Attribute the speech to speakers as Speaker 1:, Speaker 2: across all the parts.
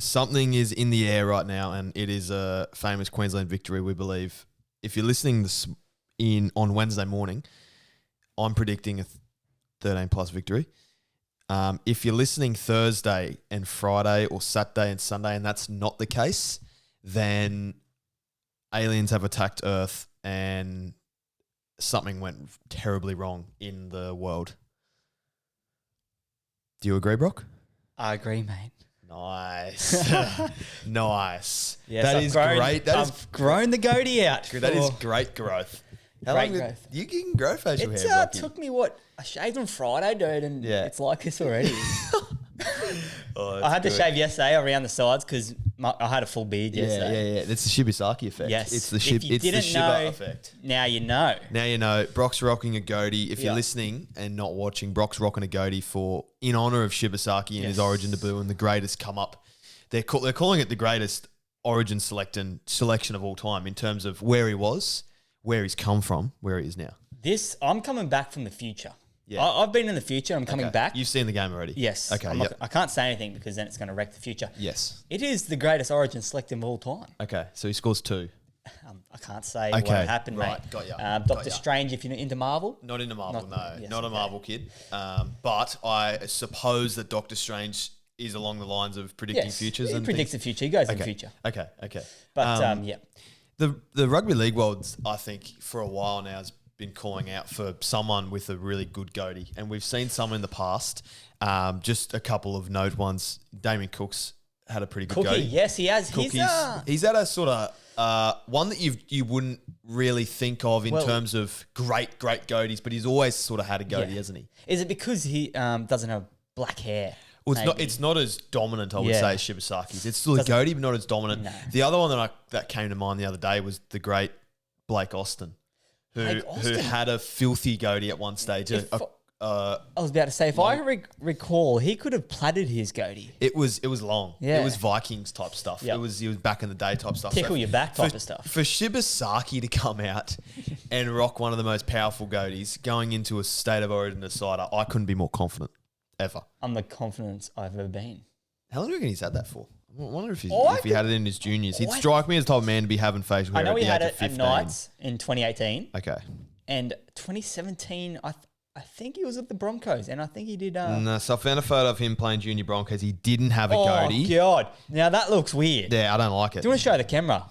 Speaker 1: something is in the air right now, and it is a famous Queensland victory, we believe. If you're listening on Wednesday morning, I'm predicting a 13-plus victory. If you're listening Thursday and Friday or Saturday and Sunday, and that's not the case, then aliens have attacked Earth and something went terribly wrong in the world. Do you agree, Brock?
Speaker 2: I agree, mate.
Speaker 1: Nice. Nice.
Speaker 2: Yes,
Speaker 1: that is great.
Speaker 2: I've grown the goatee out.
Speaker 1: That is great growth. How
Speaker 2: Great
Speaker 1: long
Speaker 2: growth.
Speaker 1: You can grow facial
Speaker 2: It
Speaker 1: hair, Brocky.
Speaker 2: took me, I shaved on Friday, dude, and it's like this already. I had to shave yesterday around the sides because I had a full beard yesterday.
Speaker 1: Yeah. It's the Shibasaki effect.
Speaker 2: Yes.
Speaker 1: It's the
Speaker 2: If you didn't
Speaker 1: Shiba
Speaker 2: know,
Speaker 1: effect.
Speaker 2: Now you know.
Speaker 1: Now you know. Brock's rocking a goatee. If you're listening and not watching, Brock's rocking a goatee in honor of Shibasaki and his origin debut and the greatest come up. They're calling it the greatest origin selection of all time in terms of where he was, where he's come from, where he is now.
Speaker 2: I'm coming back from the future.
Speaker 1: Yeah.
Speaker 2: I've been in the future. I'm coming back.
Speaker 1: You've seen the game already?
Speaker 2: Yes.
Speaker 1: Okay.
Speaker 2: I can't say anything because then it's going to wreck the future.
Speaker 1: Yes.
Speaker 2: It is the greatest origin selection of all time.
Speaker 1: Okay. So he scores 2.
Speaker 2: I can't say what happened,
Speaker 1: right.
Speaker 2: mate.
Speaker 1: Got ya.
Speaker 2: Doctor Strange, if you're into Marvel.
Speaker 1: Not into Marvel, no.
Speaker 2: Yes,
Speaker 1: not a Marvel kid. But I suppose that Doctor Strange is along the lines of predicting futures.
Speaker 2: He predicts the future. He goes in the future.
Speaker 1: Okay.
Speaker 2: But,
Speaker 1: The rugby league world, I think, for a while now has been calling out for someone with a really good goatee. And we've seen some in the past. Just a couple of note ones. Damien Cook's had a pretty good goatee.
Speaker 2: Yes, he has.
Speaker 1: He's had a sort of one that you wouldn't really think of in terms of great goatees, but he's always sort of had a goatee, hasn't he?
Speaker 2: Is it because he doesn't have black hair?
Speaker 1: Well, it's not as dominant, I would say, as Shibasaki's. It's still a goatee, but not as dominant. No. The other one that came to mind the other day was the great Blake Austin, who had a filthy goatee at one stage.
Speaker 2: I was about to say, if I recall, he could have plaited his goatee.
Speaker 1: It was long.
Speaker 2: Yeah.
Speaker 1: It was Vikings type stuff.
Speaker 2: Yep.
Speaker 1: It was back in the day type stuff.
Speaker 2: Tickle your back type of stuff.
Speaker 1: For Shibasaki to come out and rock one of the most powerful goatees going into a state of origin decider, I couldn't be more confident. Ever.
Speaker 2: I'm the confidence I've ever been.
Speaker 1: How long do you reckon he's had that for? I wonder if he had it in his juniors. He'd strike me as the type of man to be having facial hair
Speaker 2: I know
Speaker 1: at
Speaker 2: he
Speaker 1: the
Speaker 2: had
Speaker 1: age
Speaker 2: it
Speaker 1: of 15.
Speaker 2: at Knights in 2018.
Speaker 1: Okay.
Speaker 2: And 2017, I think he was at the Broncos, and I think he did...
Speaker 1: No, so I found a photo of him playing junior Broncos. He didn't have a goatee.
Speaker 2: Oh, God. Now, that looks weird.
Speaker 1: Yeah, I don't like it.
Speaker 2: Do you want to show the camera?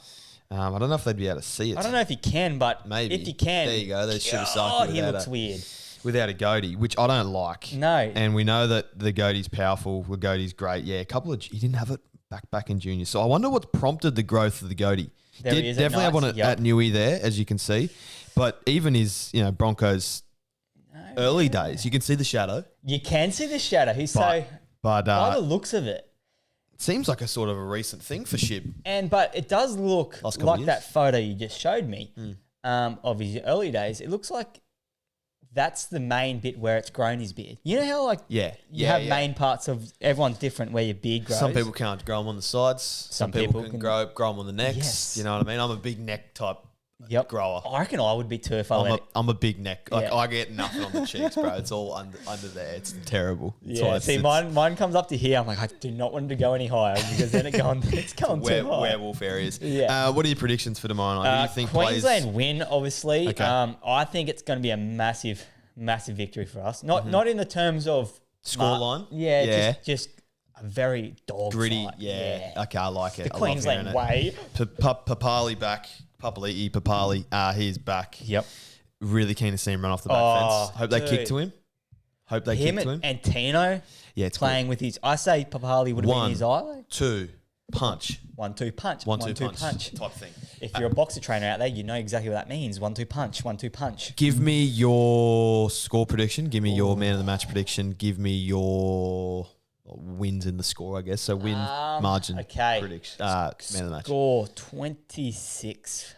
Speaker 1: I don't know if they'd be able to see it.
Speaker 2: I don't know if he can, but
Speaker 1: maybe.
Speaker 2: If he can...
Speaker 1: There you go. There's Shibasaki.
Speaker 2: He looks weird.
Speaker 1: Without a goatee, which I don't like.
Speaker 2: No.
Speaker 1: And we know that the goatee's powerful. The goatee's great. Yeah, he didn't have it back in junior. So I wonder what prompted the growth of the goatee. Definitely have one at Newey there, as you can see. But even his, Broncos early days, you can see the shadow.
Speaker 2: You can see the shadow. By the looks of it.
Speaker 1: It seems like a sort of a recent thing for Shib.
Speaker 2: But it does look like that photo you just showed me of his early days. It looks like that's the main bit where it's grown his beard. You know how you have main parts of everyone's different where your beard grows.
Speaker 1: Some people can't grow them on the sides. Some people can grow them on the necks. Yes. You know what I mean? I'm a big neck type grower.
Speaker 2: I reckon I would be too if
Speaker 1: I'm a big neck. Like I get nothing on the cheeks, bro. It's all under there. It's terrible.
Speaker 2: Yeah. See, mine comes up to here. I'm like, I do not want it to go any higher because then it's going too high.
Speaker 1: Werewolf areas.
Speaker 2: Yeah.
Speaker 1: What are your predictions for tomorrow night? Who do you think
Speaker 2: Queensland win, obviously. Okay. I think it's going to be a massive victory for us. Not in the terms of
Speaker 1: scoreline.
Speaker 2: Just a very
Speaker 1: gritty.
Speaker 2: fight.
Speaker 1: Yeah. Okay, I like it.
Speaker 2: The Queensland way.
Speaker 1: Papali back. Papali. He's back.
Speaker 2: Yep.
Speaker 1: Really keen to see him run off the back fence. Hope they kick to him.
Speaker 2: And Tino. Yeah, it's playing with his. I say Papali would have been his eye.
Speaker 1: 2 punch.
Speaker 2: 1-2 punch.
Speaker 1: 1-2 punch type thing.
Speaker 2: If you're a boxer trainer out there, you know exactly what that means. 1-2 punch. 1-2 punch.
Speaker 1: Give me your score prediction. Give me your man of the match prediction. Give me your wins in the score, I guess. So win margin.
Speaker 2: Okay.
Speaker 1: Prediction. Man of the match.
Speaker 2: Score 26.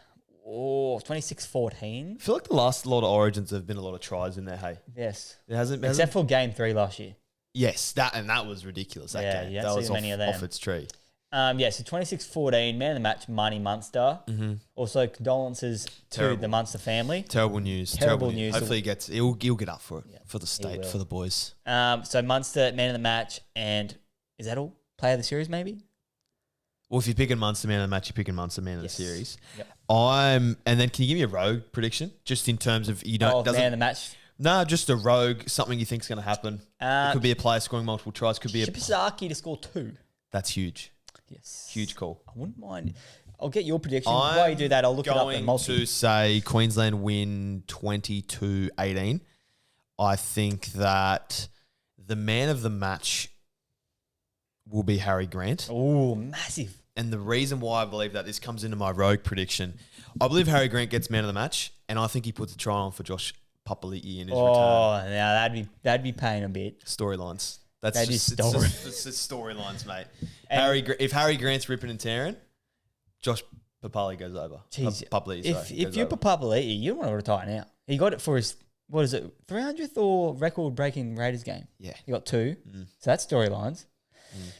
Speaker 2: 26-14.
Speaker 1: I feel like the last lot of Origins have been a lot of tries in there. Hey.
Speaker 2: Yes.
Speaker 1: It hasn't.
Speaker 2: Except for Game 3 last year.
Speaker 1: Yes, that was ridiculous. That game.
Speaker 2: Yeah,
Speaker 1: that was
Speaker 2: many of them.
Speaker 1: off its tree.
Speaker 2: So 26-14, man of the match, Mahoney Munster. Mm-hmm. Also, condolences to the Munster family.
Speaker 1: Terrible news. Hopefully he'll get up for it, for the state, for the boys.
Speaker 2: So Munster, man of the match, and is that all? Player of the series, maybe?
Speaker 1: Well, if you're picking Munster man of the match, you're picking Munster man of the series.
Speaker 2: Yep.
Speaker 1: And then can you give me a rogue prediction? Just in terms of,
Speaker 2: man of the match?
Speaker 1: No, just a rogue, something you think's going to happen. It could be a player scoring multiple tries. Could be
Speaker 2: Shibazaki to score 2.
Speaker 1: That's huge.
Speaker 2: Yes.
Speaker 1: Huge call.
Speaker 2: I wouldn't mind. I'll get your prediction. While you do that, I'll look it up.
Speaker 1: I'm going to say Queensland win 22-18. I think that the man of the match will be Harry Grant.
Speaker 2: Oh, massive.
Speaker 1: And the reason why I believe that, this comes into my rogue prediction. I believe Harry Grant gets man of the match, and I think he puts a try on for Josh Papali'i in his return.
Speaker 2: Oh, now that'd be paying a bit.
Speaker 1: Storylines.
Speaker 2: It's just
Speaker 1: storylines, mate. If Harry Grant's ripping and tearing, Josh Papali'i goes over.
Speaker 2: If you're Papali'i, you don't want to retire now. He got it for his, 300th or record-breaking Raiders game?
Speaker 1: Yeah.
Speaker 2: He got 2. So that's storylines.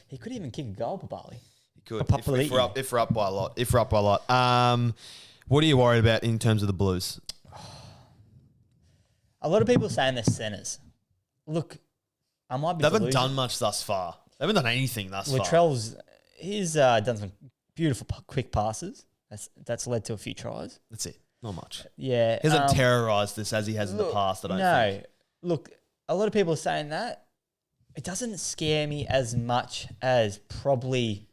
Speaker 2: He could even kick a goal, Papali'i.
Speaker 1: He could. If we're up by a lot. What are you worried about in terms of the Blues?
Speaker 2: A lot of people saying they're centres. Look, I might be.
Speaker 1: They haven't done much thus far. They haven't done anything thus far.
Speaker 2: He's done some beautiful quick passes. That's led to a few tries.
Speaker 1: That's it. Not much.
Speaker 2: Yeah.
Speaker 1: He hasn't terrorised this as he has in the past, I don't think.
Speaker 2: No. Look, a lot of people are saying that. It doesn't scare me as much as probably.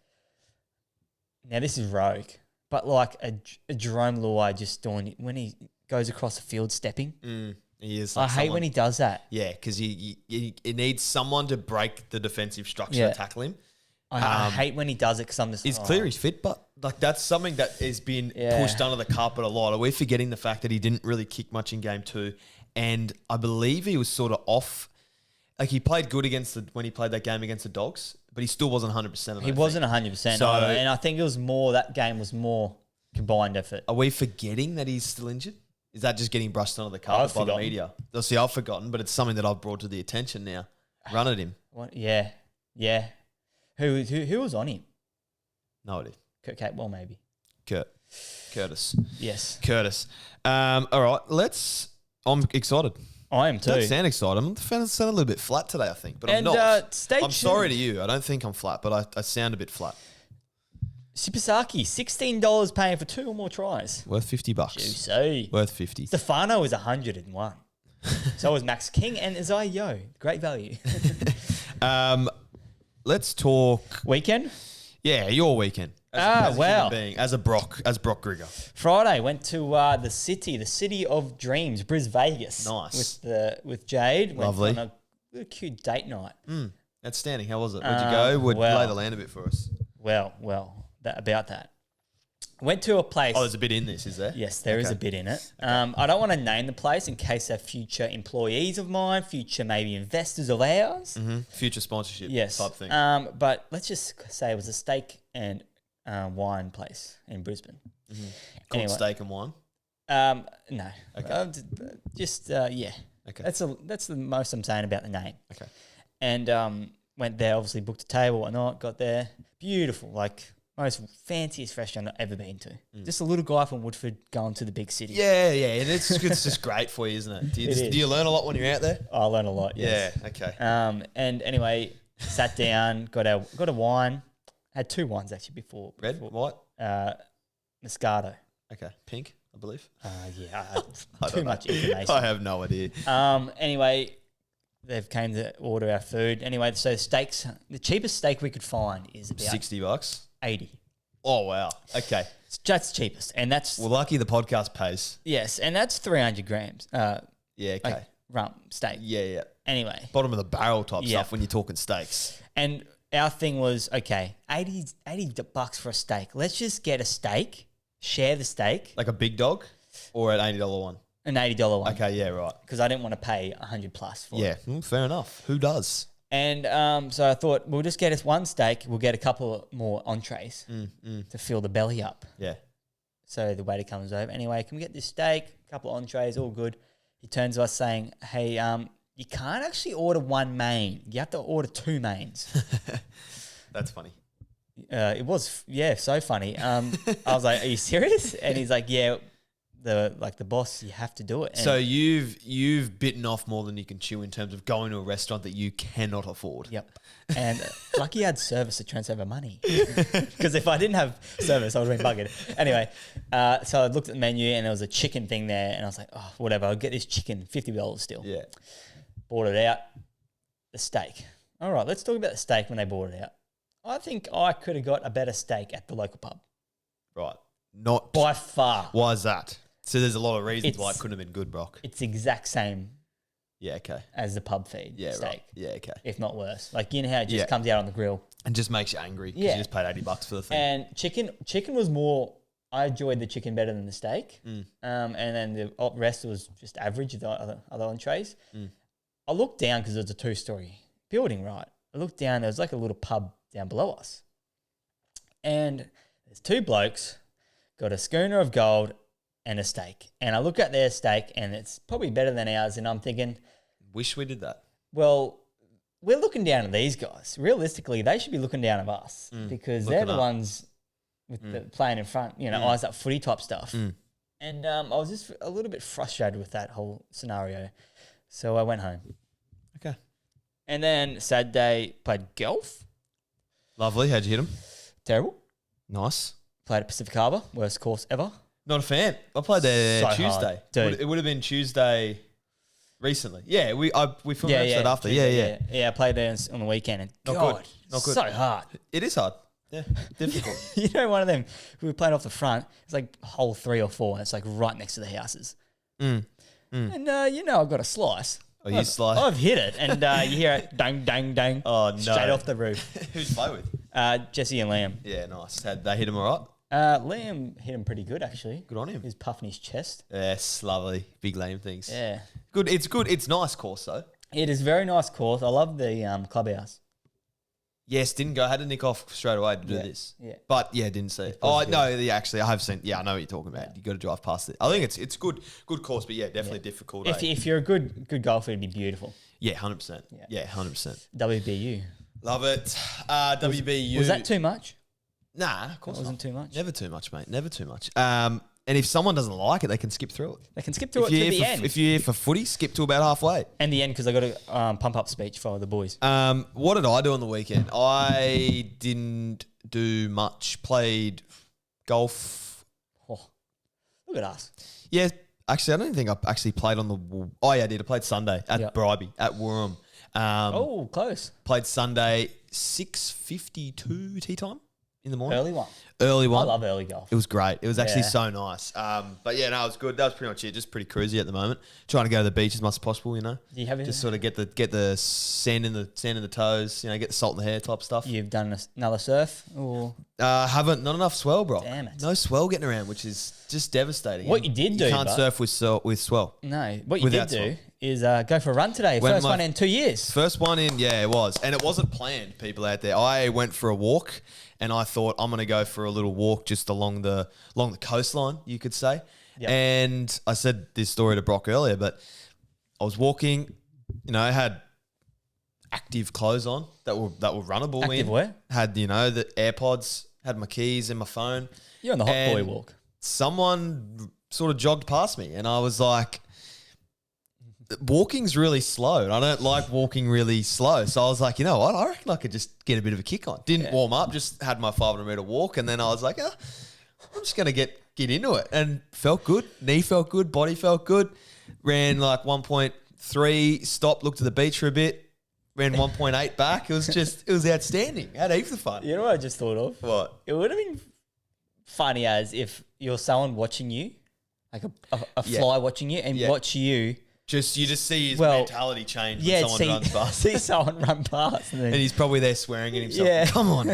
Speaker 2: Now this is rogue, but like a Jahream Luai just doing when he goes across the field stepping.
Speaker 1: He is.
Speaker 2: I hate when he does that.
Speaker 1: Yeah, because he needs someone to break the defensive structure to tackle him.
Speaker 2: I hate when he does it because I'm just.
Speaker 1: It's clear he's fit, but like that's something that has been pushed under the carpet a lot. Are we forgetting the fact that he didn't really kick much in game 2, and I believe he was sort of off. Like he played good when he played that game against the Dogs, but he still wasn't 100%.
Speaker 2: He wasn't 100%, and I think it was more that game was more combined effort.
Speaker 1: Are we forgetting that he's still injured? Is that just getting brushed under the carpet by the media? See, I've forgotten, but it's something that I've brought to the attention now. Run at him.
Speaker 2: What? Yeah. Who was on him?
Speaker 1: No idea.
Speaker 2: Kurt Capewell, maybe.
Speaker 1: Curtis.
Speaker 2: Yes.
Speaker 1: Curtis. All right, I'm excited.
Speaker 2: I am too.
Speaker 1: Don't sound excited. I'm sounding a little bit flat today, I think, but I'm not. I'm sorry to you. I don't think I'm flat, but I sound a bit flat.
Speaker 2: Shibazaki, $16 paying for 2 or more tries.
Speaker 1: Worth $50.
Speaker 2: Juicy.
Speaker 1: Worth 50.
Speaker 2: Stefano is 101. So was Max King and Isaiah Yeo. Great value.
Speaker 1: Let's talk
Speaker 2: weekend.
Speaker 1: Yeah, your weekend. As Brock Grigger.
Speaker 2: Friday went to the city of dreams, Vegas.
Speaker 1: Nice.
Speaker 2: With Jade.
Speaker 1: Lovely.
Speaker 2: Went on a cute date night.
Speaker 1: Outstanding. How was it? Where'd you go? Lay the land a bit for us.
Speaker 2: About that. Went to a place.
Speaker 1: Oh, there's a bit in this, is there?
Speaker 2: Yes, there is a bit in it. I don't want to name the place in case they're future employees of mine, future maybe investors of ours.
Speaker 1: Mm-hmm. Future sponsorship type thing.
Speaker 2: But let's just say it was a steak and wine place in Brisbane.
Speaker 1: Mm-hmm. Called Steak and Wine?
Speaker 2: No.
Speaker 1: Okay.
Speaker 2: Yeah.
Speaker 1: Okay.
Speaker 2: That's the most I'm saying about the name.
Speaker 1: Okay.
Speaker 2: And went there, obviously booked a table, whatnot, got there. Beautiful, like most fanciest restaurant I've ever been to. Just a little guy from Woodford going to the big city.
Speaker 1: Yeah, and it's just great for you, isn't it? Do you learn a lot when you're out there?
Speaker 2: I learn a lot, yes.
Speaker 1: Yeah, okay.
Speaker 2: And anyway, sat down, got a wine. Had 2 wines actually before.
Speaker 1: Red, white?
Speaker 2: Moscato.
Speaker 1: Okay, pink, I believe.
Speaker 2: Too much information.
Speaker 1: I have no idea.
Speaker 2: Anyway, they've came to order our food. Anyway, so steaks, the cheapest steak we could find is about
Speaker 1: $60.
Speaker 2: 80.
Speaker 1: Oh, wow. Okay.
Speaker 2: That's cheapest. And that's...
Speaker 1: Well, lucky the podcast pays.
Speaker 2: Yes, and that's 300 grams.
Speaker 1: Yeah, okay.
Speaker 2: Like rump steak.
Speaker 1: Yeah.
Speaker 2: Anyway.
Speaker 1: Bottom of the barrel type stuff when you're talking steaks.
Speaker 2: And our thing was, okay, $80 for a steak. Let's just get a steak, share the steak.
Speaker 1: Like a big dog or an $80 one?
Speaker 2: An $80 one.
Speaker 1: Okay, yeah, right.
Speaker 2: Because I didn't want to pay $100 plus for it.
Speaker 1: Yeah, fair enough. Who does?
Speaker 2: And so I thought, we'll just get us one steak. We'll get a couple more entrees to fill the belly up.
Speaker 1: Yeah.
Speaker 2: So the waiter comes over. Anyway, can we get this steak, a couple of entrees, all good. He turns to us saying, hey, you can't actually order one main. You have to order 2 mains.
Speaker 1: That's funny.
Speaker 2: It was, so funny. I was like, are you serious? And he's like, yeah, the boss, you have to do it. And
Speaker 1: so you've bitten off more than you can chew in terms of going to a restaurant that you cannot afford.
Speaker 2: Yep. And lucky I had service to transfer money. Because if I didn't have service, I would have been buggered. Anyway, so I looked at the menu and there was a chicken thing there, and I was like, oh, whatever, I'll get this chicken, $50 still.
Speaker 1: Yeah.
Speaker 2: Bought it out. The steak. All right, let's talk about the steak when they bought it out. I think I could have got a better steak at the local pub.
Speaker 1: Right. Not
Speaker 2: by far.
Speaker 1: Why is that? So there's a lot of reasons why it couldn't have been good, Brock.
Speaker 2: It's exact same.
Speaker 1: Yeah, okay.
Speaker 2: As the pub feed steak.
Speaker 1: Right. Yeah, okay.
Speaker 2: If not worse. Like, you know how it just comes out on the grill.
Speaker 1: And just makes you angry because you just paid $80 for the thing.
Speaker 2: And chicken was more, I enjoyed the chicken better than the steak. And then the rest was just average, the other entrees. I looked down because it was a 2-story building, right? I looked down, there was like a little pub down below us. And there's 2 blokes, got a schooner of gold and a steak. And I look at their steak and it's probably better than ours. And I'm thinking,
Speaker 1: wish we did that.
Speaker 2: Well, we're looking down at these guys. Realistically, they should be looking down at us because they're the ones with the playing in front, eyes up footy type stuff. And I was just a little bit frustrated with that whole scenario. So I went home.
Speaker 1: Okay.
Speaker 2: And then Saturday, played golf.
Speaker 1: Lovely. How'd you hit them?
Speaker 2: Terrible.
Speaker 1: Nice.
Speaker 2: Played at Pacific Harbour, worst course ever.
Speaker 1: Not a fan. I played there Tuesday.
Speaker 2: Dude.
Speaker 1: It would have been Tuesday recently. Yeah, we filmed an episode after.
Speaker 2: Tuesday, yeah. I played there on the weekend. And
Speaker 1: Not
Speaker 2: God,
Speaker 1: good. Not good.
Speaker 2: So hard.
Speaker 1: It is hard. Yeah, difficult.
Speaker 2: One of them, we were playing off the front. It's like hole 3 or 4, and it's like right next to the houses. And, I've got a slice.
Speaker 1: Oh, you slice?
Speaker 2: I've hit it, and you hear it, dang, dang, dang.
Speaker 1: Oh, no.
Speaker 2: Straight off the roof.
Speaker 1: Who'd you play with?
Speaker 2: Jesse and Liam.
Speaker 1: Yeah, nice. Had they hit him all right?
Speaker 2: Liam hit him pretty good, actually.
Speaker 1: Good on him.
Speaker 2: He was puffing his chest.
Speaker 1: Yes, lovely. Big Liam things.
Speaker 2: Yeah.
Speaker 1: Good. It's good. It's nice course, though.
Speaker 2: It is very nice course. I love the clubhouse.
Speaker 1: Yes, didn't go. Had to nick off straight away to do this.
Speaker 2: Yeah.
Speaker 1: But, didn't see it. Oh, no, actually, I have seen. Yeah, I know what you're talking about. You got to drive past it. I think it's good course, but definitely difficult.
Speaker 2: If you're a good golfer, it'd be beautiful.
Speaker 1: Yeah, 100%. Yeah, 100%.
Speaker 2: WBU.
Speaker 1: Love it. WBU.
Speaker 2: Was that too much?
Speaker 1: Nah, of course
Speaker 2: it wasn't too much.
Speaker 1: Never too much, mate. Never too much. And if someone doesn't like it, they can skip through it.
Speaker 2: They can skip through it to the end.
Speaker 1: If you're here for footy, skip to about halfway.
Speaker 2: And the end, because I got a pump-up speech for the boys.
Speaker 1: What did I do on the weekend? I didn't do much. Played golf.
Speaker 2: Oh, look at us.
Speaker 1: Yeah, actually, I don't think I actually played on the... Oh, yeah, I did. I played Sunday at Bribey, at Woorong.
Speaker 2: Close.
Speaker 1: Played Sunday, 6:52 tea time in the morning.
Speaker 2: Early one. I love early golf.
Speaker 1: It was great. It was actually so nice. But it was good. That was pretty much it. Just pretty cruisy at the moment. Trying to go to the beach as much as possible.
Speaker 2: Do you have
Speaker 1: just sort of get the sand in the toes. Get the salt in the hair type stuff.
Speaker 2: You've done another surf or?
Speaker 1: Haven't. Not enough swell, bro.
Speaker 2: Damn it.
Speaker 1: No swell getting around, which is just devastating.
Speaker 2: What you did do,
Speaker 1: you can't surf with swell.
Speaker 2: No. What you did do is go for a run today. First one in 2 years.
Speaker 1: First one in, it was, and it wasn't planned. People out there, I went for a walk. And I thought I'm going to go for a little walk just along the coastline, you could say. Yep. And I said this story to Brock earlier, but I was walking, I had active clothes on that were runnable.
Speaker 2: Active wear?
Speaker 1: Had, the AirPods, had my keys and my phone.
Speaker 2: You're on the hot boy walk.
Speaker 1: Someone sort of jogged past me and I was like, walking's really slow and I don't like walking really slow. So I was like, you know what? I reckon I could just get a bit of a kick on. Didn't warm up, just had my 500 meter walk. And then I was like, I'm just going to get into it. And felt good. Knee felt good. Body felt good. Ran like 1.3, stopped, looked at the beach for a bit, ran 1.8 back. It was outstanding. Had heaps of fun.
Speaker 2: You know what I just thought of?
Speaker 1: What?
Speaker 2: It would have been funny as if you're someone watching you, like a fly watching you and watch you.
Speaker 1: You just see his mentality change when someone runs past.
Speaker 2: See someone run past. And
Speaker 1: he's probably there swearing at himself. Yeah. Come on.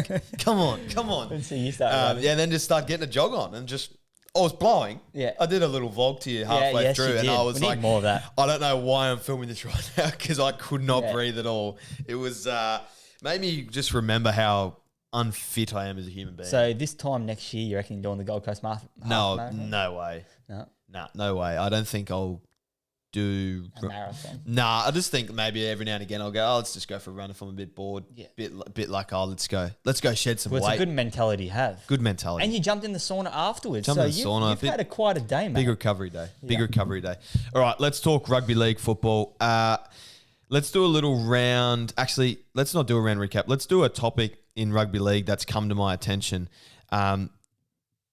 Speaker 2: And so you start
Speaker 1: and then just start getting a jog on and I was blowing.
Speaker 2: Yeah.
Speaker 1: I did a little vlog to you halfway through and I was
Speaker 2: we
Speaker 1: like,
Speaker 2: need more of that.
Speaker 1: I don't know why I'm filming this right now because I could not breathe at all. It was, made me just remember how unfit I am as a human being.
Speaker 2: So this time next year, you reckon you're doing the Gold Coast Marathon?
Speaker 1: No way.
Speaker 2: No.
Speaker 1: No way. I don't think I'll do
Speaker 2: a marathon.
Speaker 1: Nah, I just think maybe every now and again I'll go, let's just go for a run if I'm a bit bored.
Speaker 2: Yeah.
Speaker 1: Bit like, let's go shed some weight.
Speaker 2: It's a good mentality to have.
Speaker 1: Good mentality.
Speaker 2: And you jumped in the sauna afterwards.
Speaker 1: Jumped in the sauna.
Speaker 2: You've had quite a day, mate.
Speaker 1: Big recovery day. All right, let's talk rugby league football. Let's do a little round. Actually, let's not do a round recap. Let's do a topic in rugby league that's come to my attention. And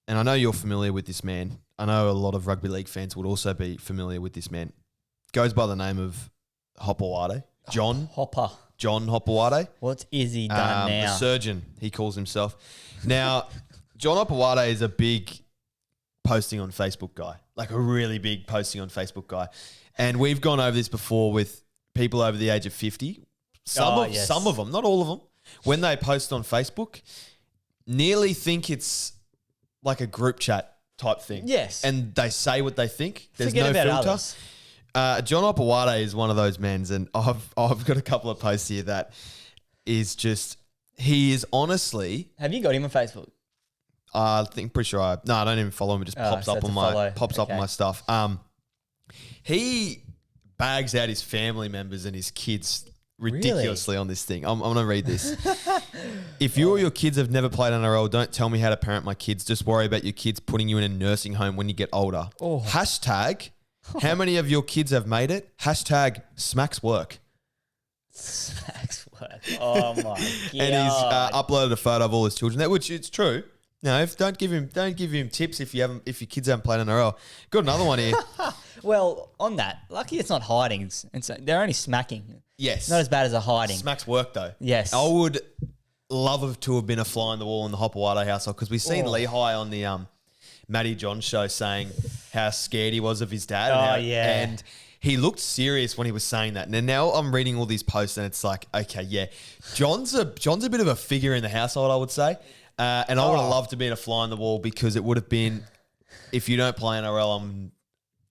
Speaker 1: I know you're familiar with this man. I know a lot of rugby league fans would also be familiar with this man. Goes by the name of Hopoate. John Hopoate.
Speaker 2: What is he done now?
Speaker 1: The surgeon, he calls himself. Now, John Hopoate is a big posting on Facebook guy, like a really big posting on Facebook guy. And we've gone over this before with people over the age of 50. Some of them, not all of them, when they post on Facebook, nearly think it's like a group chat type thing.
Speaker 2: Yes.
Speaker 1: And they say what they think. There's
Speaker 2: Forget
Speaker 1: no
Speaker 2: about
Speaker 1: filter.
Speaker 2: others.
Speaker 1: John Hopoate is one of those men, and I've got a couple of posts here that is just, he is honestly.
Speaker 2: Have you got him on Facebook?
Speaker 1: I think pretty sure I don't even follow him. It just pops up on my stuff. He bags out his family members and his kids ridiculously on this thing. I'm gonna read this. If you or your kids have never played NRL, don't tell me how to parent my kids. Just worry about your kids putting you in a nursing home when you get older. Hashtag. How many of your kids have made it? Hashtag smacks work.
Speaker 2: Smacks work. Oh my god!
Speaker 1: And he's uploaded a photo of all his children, which it's true. No, don't give him tips if your kids haven't played NRL. Got another one here.
Speaker 2: Well, on that, lucky it's not hiding, and so they're only smacking.
Speaker 1: Yes,
Speaker 2: not as bad as a hiding.
Speaker 1: Smacks work though.
Speaker 2: Yes,
Speaker 1: I would love to have been a fly on the wall in the Hopoate household because we've seen Lehigh on the Matty John show saying how scared he was of his dad. And he looked serious when he was saying that. And now I'm reading all these posts and it's like, okay, yeah, John's a bit of a figure in the household, I would say. And I would have loved to be a fly on the wall because it would have been, if you don't play NRL,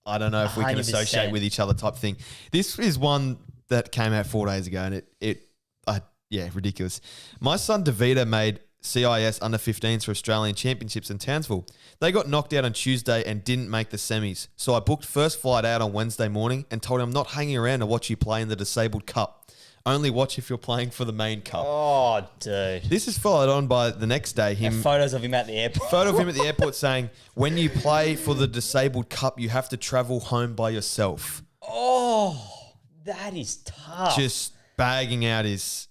Speaker 1: I don't know if we can
Speaker 2: 100%.
Speaker 1: associate with each other type thing. This is one that came out 4 days ago and ridiculous. My son DeVita made CIS under 15s for Australian Championships in Townsville. They got knocked out on Tuesday and didn't make the semis. So I booked first flight out on Wednesday morning and told him I'm not hanging around to watch you play in the Disabled Cup. Only watch if you're playing for the main cup.
Speaker 2: Oh, dude.
Speaker 1: This is followed on by the next day.
Speaker 2: Photos of him at the airport.
Speaker 1: Photo of him at the airport saying, when you play for the Disabled Cup, you have to travel home by yourself.
Speaker 2: Oh, that is tough.
Speaker 1: Just bagging out his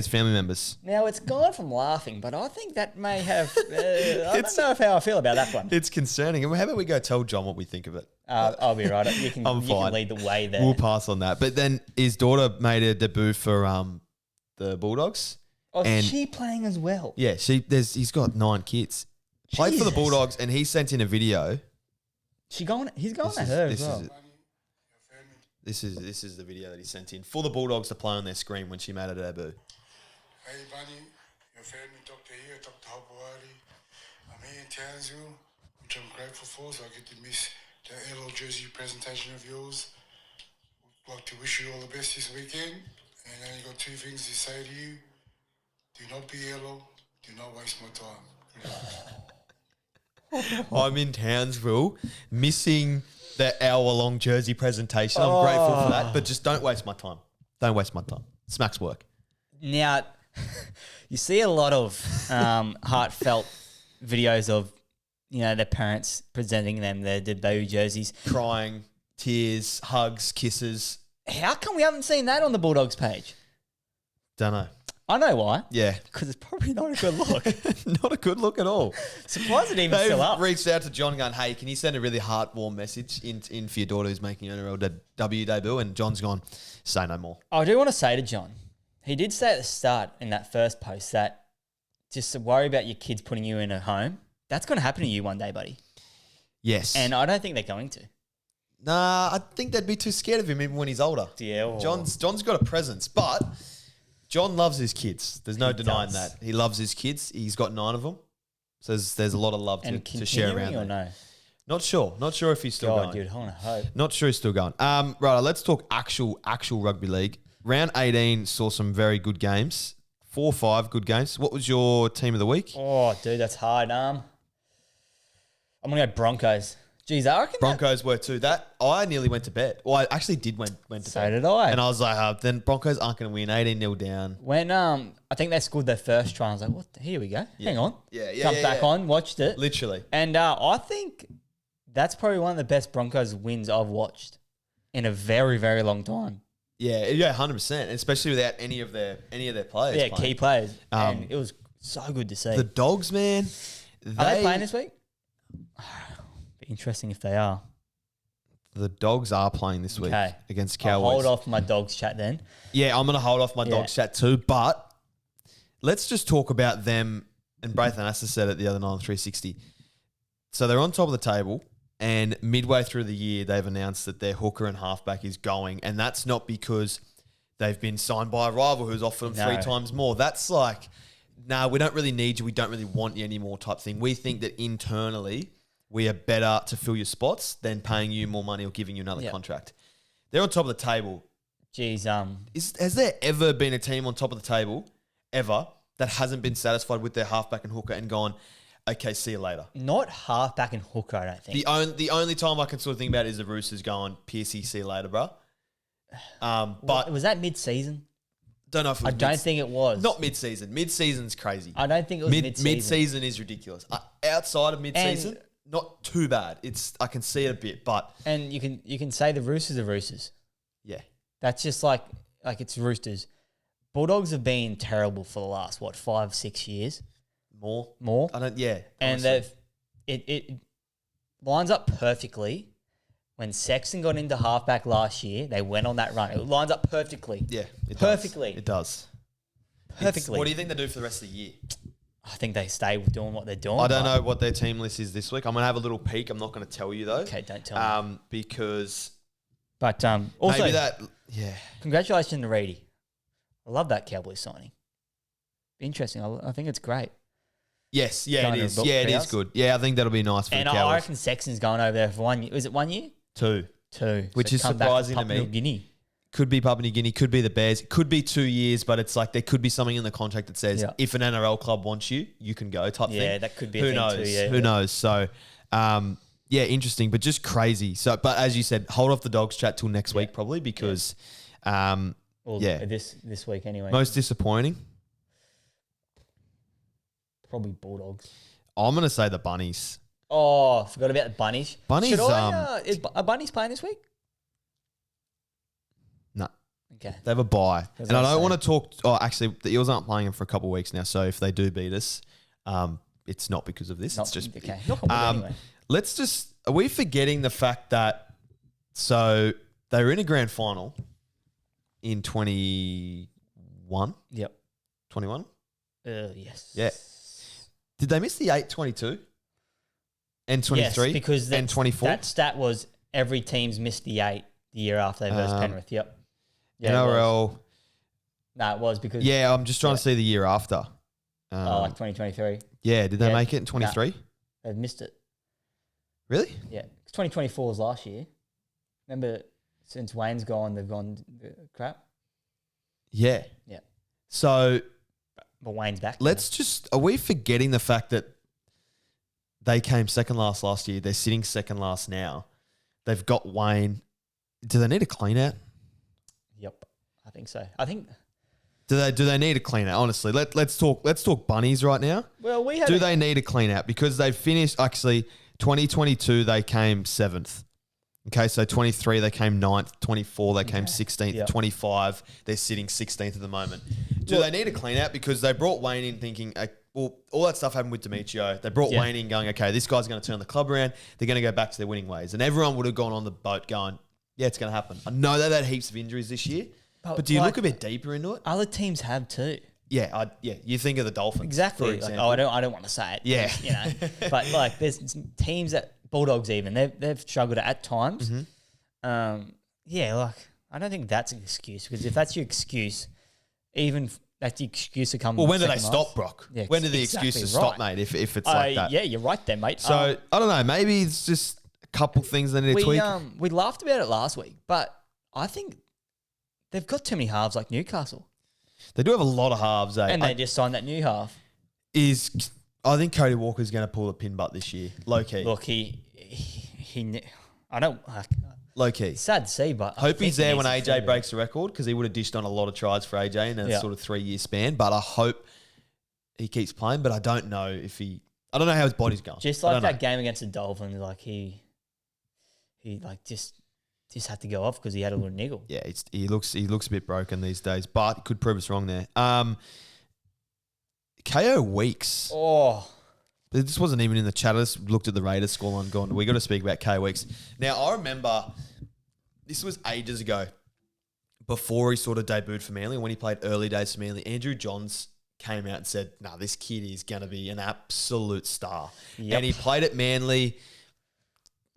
Speaker 1: family members.
Speaker 2: Now, it's gone from laughing, but I think that may have... I don't know how I feel about that one.
Speaker 1: It's concerning. How about we go tell John what we think of it?
Speaker 2: I'll be right. You can lead the way there.
Speaker 1: We'll pass on that. But then his daughter made a debut for the Bulldogs.
Speaker 2: Oh, is she playing as well?
Speaker 1: Yeah, he's got 9 kids. Played for the Bulldogs, and he sent in a video.
Speaker 2: He's going at her as well.
Speaker 1: This is the video that he sent in for the Bulldogs to play on their screen when she made her debut.
Speaker 3: Hey, Bunny, your family, Dr. here, Dr. Hopoate. I'm here in Townsville, which I'm grateful for, so I get to miss the yellow jersey presentation of yours. I'd like to wish you all the best this weekend, and I only got 2 things to say to you. Do not be yellow, do not waste my time.
Speaker 1: I'm in Townsville, missing the hour-long jersey presentation. I'm grateful for that, but just don't waste my time. Don't waste my time. Smacks work.
Speaker 2: Now, you see a lot of heartfelt videos of, their parents presenting them their debut jerseys.
Speaker 1: Crying, tears, hugs, kisses.
Speaker 2: How come we haven't seen that on the Bulldogs page?
Speaker 1: Don't know.
Speaker 2: I know why.
Speaker 1: Yeah.
Speaker 2: Because it's probably not a good look.
Speaker 1: Not a good look at all.
Speaker 2: Surprised it even still up.
Speaker 1: They've reached out to John going, hey, can you send a really heartwarm message in for your daughter who's making an NRL debut? And John's gone, say no more.
Speaker 2: I do want to say to John, he did say at the start in that first post that just to worry about your kids putting you in a home. That's going to happen to you one day, buddy.
Speaker 1: Yes.
Speaker 2: And I don't think they're going to.
Speaker 1: Nah, I think they'd be too scared of him even when he's older.
Speaker 2: Yeah. Well.
Speaker 1: John's got a presence, but John loves his kids. There's no denying that. He loves his kids. He's got 9 of them. So there's a lot of love to share around
Speaker 2: or
Speaker 1: there.
Speaker 2: No?
Speaker 1: Not sure. Not sure if he's still going.
Speaker 2: Dude, I want to hope.
Speaker 1: Not sure he's still going. Right, let's talk actual rugby league. Round 18 saw some very good games. 4 or 5 good games. What was your team of the week?
Speaker 2: Oh, dude, that's hard. I'm going to go Broncos. Geez, I reckon
Speaker 1: Broncos were too. That I nearly went to bed. Well, I actually did went to bed.
Speaker 2: So did I.
Speaker 1: And I was like, then Broncos aren't going to win 18-0 down.
Speaker 2: When I think they scored their first try, I was like, what? Here we go.
Speaker 1: Yeah.
Speaker 2: Hang on.
Speaker 1: Yeah.
Speaker 2: Jumped back on, watched it.
Speaker 1: Literally.
Speaker 2: And I think that's probably one of the best Broncos wins I've watched in a very, very long time.
Speaker 1: Yeah, 100%. Especially without any of their players.
Speaker 2: Yeah,
Speaker 1: playing.
Speaker 2: key players. And it was so good to see.
Speaker 1: The Dogs, man.
Speaker 2: Are they playing this week? Be interesting if they are.
Speaker 1: The Dogs are playing this week against Cowboys.
Speaker 2: I'll hold off my Dogs chat then.
Speaker 1: Yeah, I'm going to hold off my Dogs chat too. But let's just talk about them. And Braithen Astor said it the other night on 360. So they're on top of the table. And midway through the year, they've announced that their hooker and halfback is going. And that's not because they've been signed by a rival who's offered them 3 times more. That's like, nah, we don't really need you. We don't really want you anymore type thing. We think that internally we are better to fill your spots than paying you more money or giving you another contract. They're on top of the table.
Speaker 2: Jeez,
Speaker 1: Has there ever been a team on top of the table, ever, that hasn't been satisfied with their halfback and hooker and gone, okay, see you later?
Speaker 2: Not halfback and hooker, I don't think.
Speaker 1: The only time I can sort of think about it is the Roosters going, Piercy, see you later, bro. But
Speaker 2: was that mid-season?
Speaker 1: Don't know if it was
Speaker 2: I don't think it was.
Speaker 1: Not mid-season. Mid-season's crazy.
Speaker 2: I don't think it was mid-season.
Speaker 1: Mid-season is ridiculous. Outside of mid-season, not too bad. I can see it a bit, but...
Speaker 2: And you can say the Roosters are Roosters.
Speaker 1: Yeah.
Speaker 2: That's just like it's Roosters. Bulldogs have been terrible for the last, 5-6 years? More?
Speaker 1: I don't, yeah.
Speaker 2: And
Speaker 1: honestly.
Speaker 2: it lines up perfectly. When Sexton got into halfback last year, they went on that run. It lines up perfectly.
Speaker 1: Yeah.
Speaker 2: Perfectly.
Speaker 1: It does.
Speaker 2: Perfectly.
Speaker 1: What do you think they do for the rest of the year?
Speaker 2: I think they stay doing what they're doing.
Speaker 1: I don't know what their team list is this week. I'm going to have a little peek. I'm not going to tell you, though.
Speaker 2: Okay, don't tell me.
Speaker 1: Because...
Speaker 2: But also...
Speaker 1: Maybe that... Yeah.
Speaker 2: Congratulations to Reedy. I love that Cowboys signing. Interesting. I think it's great.
Speaker 1: Yes, yeah, it is. Yeah, it is good. Yeah, I think that'll be nice for the Cowboys.
Speaker 2: And I reckon Sexton's going over there for 1 year. Was it 1 year?
Speaker 1: 2.
Speaker 2: Which
Speaker 1: is surprising to me.
Speaker 2: Papua New Guinea.
Speaker 1: Could be Papua New Guinea, could be the Bears, could be 2 years, but it's like there could be something in the contract that says if an NRL club wants you, you can go type thing.
Speaker 2: Yeah, that could be
Speaker 1: Who
Speaker 2: a thing
Speaker 1: knows?
Speaker 2: too, yeah.
Speaker 1: Who knows? So, yeah, interesting, but just crazy. So, but as you said, hold off the Dogs chat till next week probably because,
Speaker 2: this week anyway.
Speaker 1: Most disappointing?
Speaker 2: Probably Bulldogs.
Speaker 1: I'm going to say the Bunnies.
Speaker 2: Oh, forgot about the Bunnies.
Speaker 1: Bunnies,
Speaker 2: are Bunnies playing this week?
Speaker 1: No.
Speaker 2: Okay.
Speaker 1: They have a bye. And I don't want to talk... Oh, actually, the Eels aren't playing them for a couple of weeks now, so if they do beat us, it's not because of this. It's just...
Speaker 2: Okay. Anyway.
Speaker 1: Let's just... Are we forgetting the fact that... So, they were in a grand final in 21?
Speaker 2: Yep.
Speaker 1: 21?
Speaker 2: Yes.
Speaker 1: Yeah. Did they miss the 8-22? And 23?
Speaker 2: Yes, because
Speaker 1: and 24?
Speaker 2: That stat was every team's missed the 8 the year after they versed Penrith. Yep. Yeah,
Speaker 1: NRL.
Speaker 2: No, it was because...
Speaker 1: Yeah, I'm just trying to see the year after.
Speaker 2: like 2023.
Speaker 1: Yeah, did they make it in 23?
Speaker 2: No, they've missed it.
Speaker 1: Really?
Speaker 2: Yeah. 2024 was last year. Remember, since Wayne's gone, they've gone crap?
Speaker 1: Yeah.
Speaker 2: Yeah.
Speaker 1: So...
Speaker 2: But Wayne's back.
Speaker 1: Are we forgetting the fact that they came second last year? They're sitting second last now. They've got Wayne. Do they need a clean out?
Speaker 2: Yep. I think so.
Speaker 1: Do they need a clean out? Honestly, let's talk Bunnies right now.
Speaker 2: Well,
Speaker 1: they need a clean out? Because they finished 2022 they came 7th. Okay, so 23 they came 9th, 24 they came 16th, 25 they're sitting 16th at the moment. Do they need a clean out? Because they brought Wayne in thinking, well, all that stuff happened with Demetrio. They brought Wayne in going, okay, this guy's going to turn the club around. They're going to go back to their winning ways. And everyone would have gone on the boat going, yeah, it's going to happen. I know they've had heaps of injuries this year, but do you look a bit deeper into it?
Speaker 2: Other teams have too.
Speaker 1: Yeah, you think of the Dolphins.
Speaker 2: Exactly.
Speaker 1: For example.
Speaker 2: I don't want to say it.
Speaker 1: Yeah.
Speaker 2: You know, but like there's teams that, Bulldogs even, they've struggled at times.
Speaker 1: Mm-hmm.
Speaker 2: I don't think that's an excuse because if that's your excuse, even that's the excuse to come.
Speaker 1: Well, when do they stop, Brock? Yeah, when do the excuses stop, mate? If it's like that,
Speaker 2: yeah, you're right there, mate.
Speaker 1: So I don't know. Maybe it's just a couple things they need to tweak.
Speaker 2: We laughed about it last week, but I think they've got too many halves like Newcastle.
Speaker 1: They do have a lot of halves, eh?
Speaker 2: And they just signed that new half.
Speaker 1: I think Cody Walker's going to pull the pin butt this year, low key.
Speaker 2: Look, I don't.
Speaker 1: Low key.
Speaker 2: Sad to see, but
Speaker 1: hope he's there when AJ breaks the record because he would have dished on a lot of tries for AJ in a sort of 3-year span. But I hope he keeps playing. But I don't know if he. I don't know how his body's going.
Speaker 2: Just like that game against the Dolphins, like he like just had to go off because he had a little niggle.
Speaker 1: Yeah, he looks a bit broken these days, but could prove us wrong there. KO Weeks.
Speaker 2: Oh.
Speaker 1: This wasn't even in the chat. I just looked at the Raiders scoreline gone. We got to speak about KO Weeks. Now, I remember this was ages ago before he sort of debuted for Manly. When he played early days for Manly, Andrew Johns came out and said, "No, this kid is going to be an absolute star." Yep. And he played at Manly,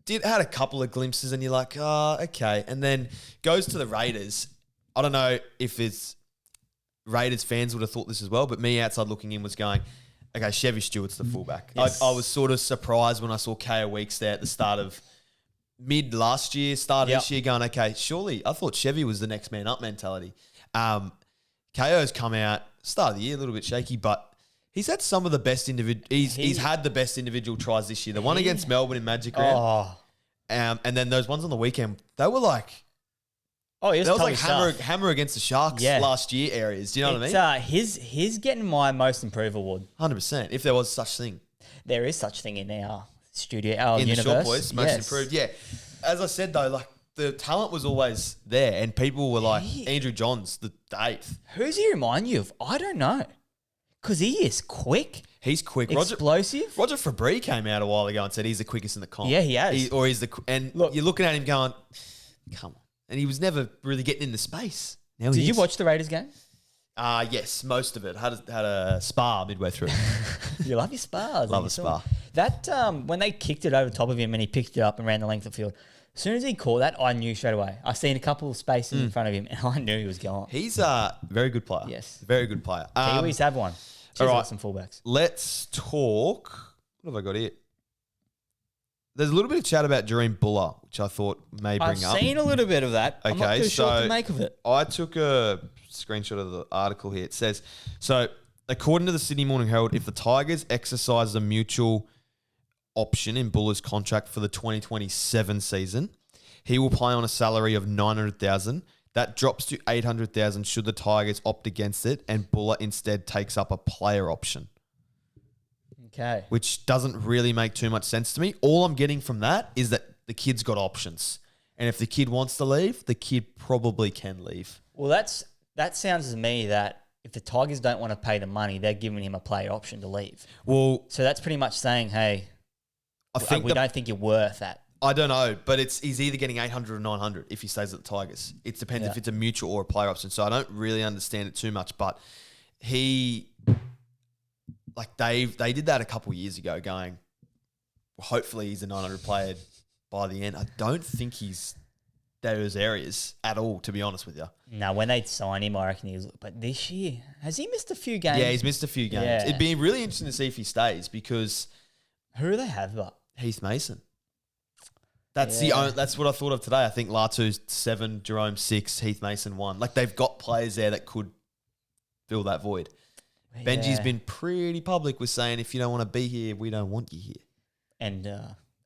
Speaker 1: had a couple of glimpses, and you're like, "Oh, okay." And then goes to the Raiders. I don't know if it's Raiders fans would have thought this as well, but me outside looking in was going, okay, Chevy Stewart's the fullback. Yes. I was sort of surprised when I saw KO Weeks there at the start of mid last year, start of this year, going, okay, surely I thought Chevy was the next man up mentality. KO's come out, start of the year, a little bit shaky, but he's had some of the best he's had the best individual tries this year. The one against Melbourne in Magic Round. And then those ones on the weekend, they were like, that was like hammer against the Sharks last year areas. Do you know what I mean?
Speaker 2: He's getting my most improved award.
Speaker 1: 100%. If there was such thing.
Speaker 2: There is such thing in our studio, our universe.
Speaker 1: In the Short Boys, most improved. Yeah. As I said though, like the talent was always there and people were like, Andrew Johns, the 8th.
Speaker 2: Who's he remind you of? I don't know. Because he is quick.
Speaker 1: He's quick.
Speaker 2: Explosive.
Speaker 1: Roger Fabry came out a while ago and said he's the quickest in the comp.
Speaker 2: Yeah, he has.
Speaker 1: You're looking at him going, come on. And he was never really getting into space. Now
Speaker 2: Did you watch the Raiders game?
Speaker 1: Yes, most of it. Had a spar midway through.
Speaker 2: You love your spars.
Speaker 1: Love a spar.
Speaker 2: That when they kicked it over top of him and he picked it up and ran the length of the field, as soon as he caught that, I knew straight away. I seen a couple of spaces in front of him and I knew he was going.
Speaker 1: He's a very good player.
Speaker 2: Yes.
Speaker 1: Very good player.
Speaker 2: Kiwis have one.
Speaker 1: All right.
Speaker 2: Some fullbacks.
Speaker 1: Let's talk. What have I got here? There's a little bit of chat about Jahream Bula, which I thought may bring up.
Speaker 2: I've seen a little bit of that.
Speaker 1: Okay,
Speaker 2: I'm not too sure what to make of it.
Speaker 1: I took a screenshot of the article here. It says, so according to the Sydney Morning Herald, if the Tigers exercise a mutual option in Bula's contract for the 2027 season, he will play on a salary of $900,000. That drops to $800,000 should the Tigers opt against it, and Bula instead takes up a player option.
Speaker 2: Okay.
Speaker 1: Which doesn't really make too much sense to me. All I'm getting from that is that the kid's got options. And if the kid wants to leave, the kid probably can leave.
Speaker 2: Well, that sounds to me that if the Tigers don't want to pay the money, they're giving him a player option to leave.
Speaker 1: Well,
Speaker 2: so that's pretty much saying, hey, we don't think you're worth that.
Speaker 1: I don't know, but he's either getting 800 or 900 if he stays at the Tigers. It depends if it's a mutual or a player option. So I don't really understand it too much, but they did that a couple of years ago going, well, hopefully he's a 900 player by the end. I don't think he's those areas at all, to be honest with you.
Speaker 2: No, when they sign him, I reckon but this year, has he missed a few games?
Speaker 1: Yeah, he's missed a few games. Yeah. It'd be really interesting to see if he stays because...
Speaker 2: Who do they have, but?
Speaker 1: Heath Mason. That's that's what I thought of today. I think Latu's 7, Jahream 6, Heath Mason 1. Like they've got players there that could fill that void. Benji's been pretty public with saying, if you don't want to be here, we don't want you here.
Speaker 2: And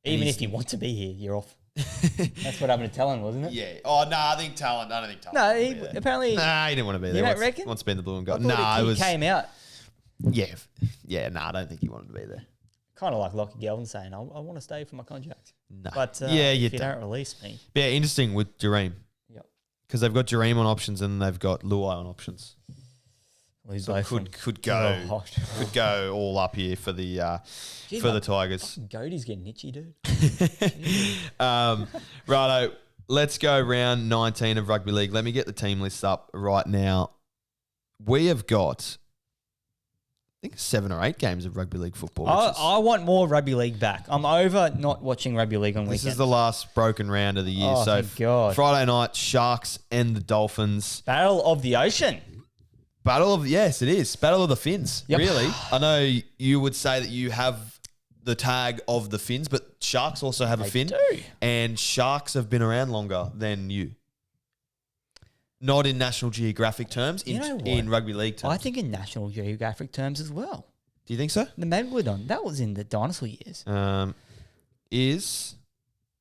Speaker 2: even if you want to be here, you're off. That's what happened to Talon, wasn't it?
Speaker 1: Yeah. Oh, no, I don't think Talon.
Speaker 2: No, apparently.
Speaker 1: Nah, he didn't want to be there.
Speaker 2: You don't reckon?
Speaker 1: Wants to be in the blue and gold.
Speaker 2: He came out.
Speaker 1: Yeah. Yeah, I don't think he wanted to be there.
Speaker 2: Kind of like Lockie Galvin saying, I want to stay for my contract.
Speaker 1: No.
Speaker 2: But if you don't release me.
Speaker 1: Yeah, interesting with Jahream.
Speaker 2: Yep.
Speaker 1: Because they've got Jahream on options and they've got Luai on options.
Speaker 2: Well,
Speaker 1: so could go all up here for the the Tigers.
Speaker 2: Goaty's getting itchy, dude.
Speaker 1: Righto, let's go round 19 of rugby league. Let me get the team list up right now. We have got, I think, 7 or 8 games of rugby league football.
Speaker 2: I want more rugby league back. I'm over not watching rugby league on weekends.
Speaker 1: This is the last broken round of the year.
Speaker 2: Oh, thank God.
Speaker 1: Friday night, Sharks and the Dolphins.
Speaker 2: Battle of the Ocean.
Speaker 1: Yes, it is. Battle of the Fins,
Speaker 2: yep.
Speaker 1: Really. I know you would say that you have the tag of the Fins, but Sharks also have a fin.
Speaker 2: Do.
Speaker 1: And Sharks have been around longer than you. Not in National Geographic terms, in rugby league terms.
Speaker 2: I think in National Geographic terms as well.
Speaker 1: Do you think so?
Speaker 2: The Megalodon, that was in the dinosaur years.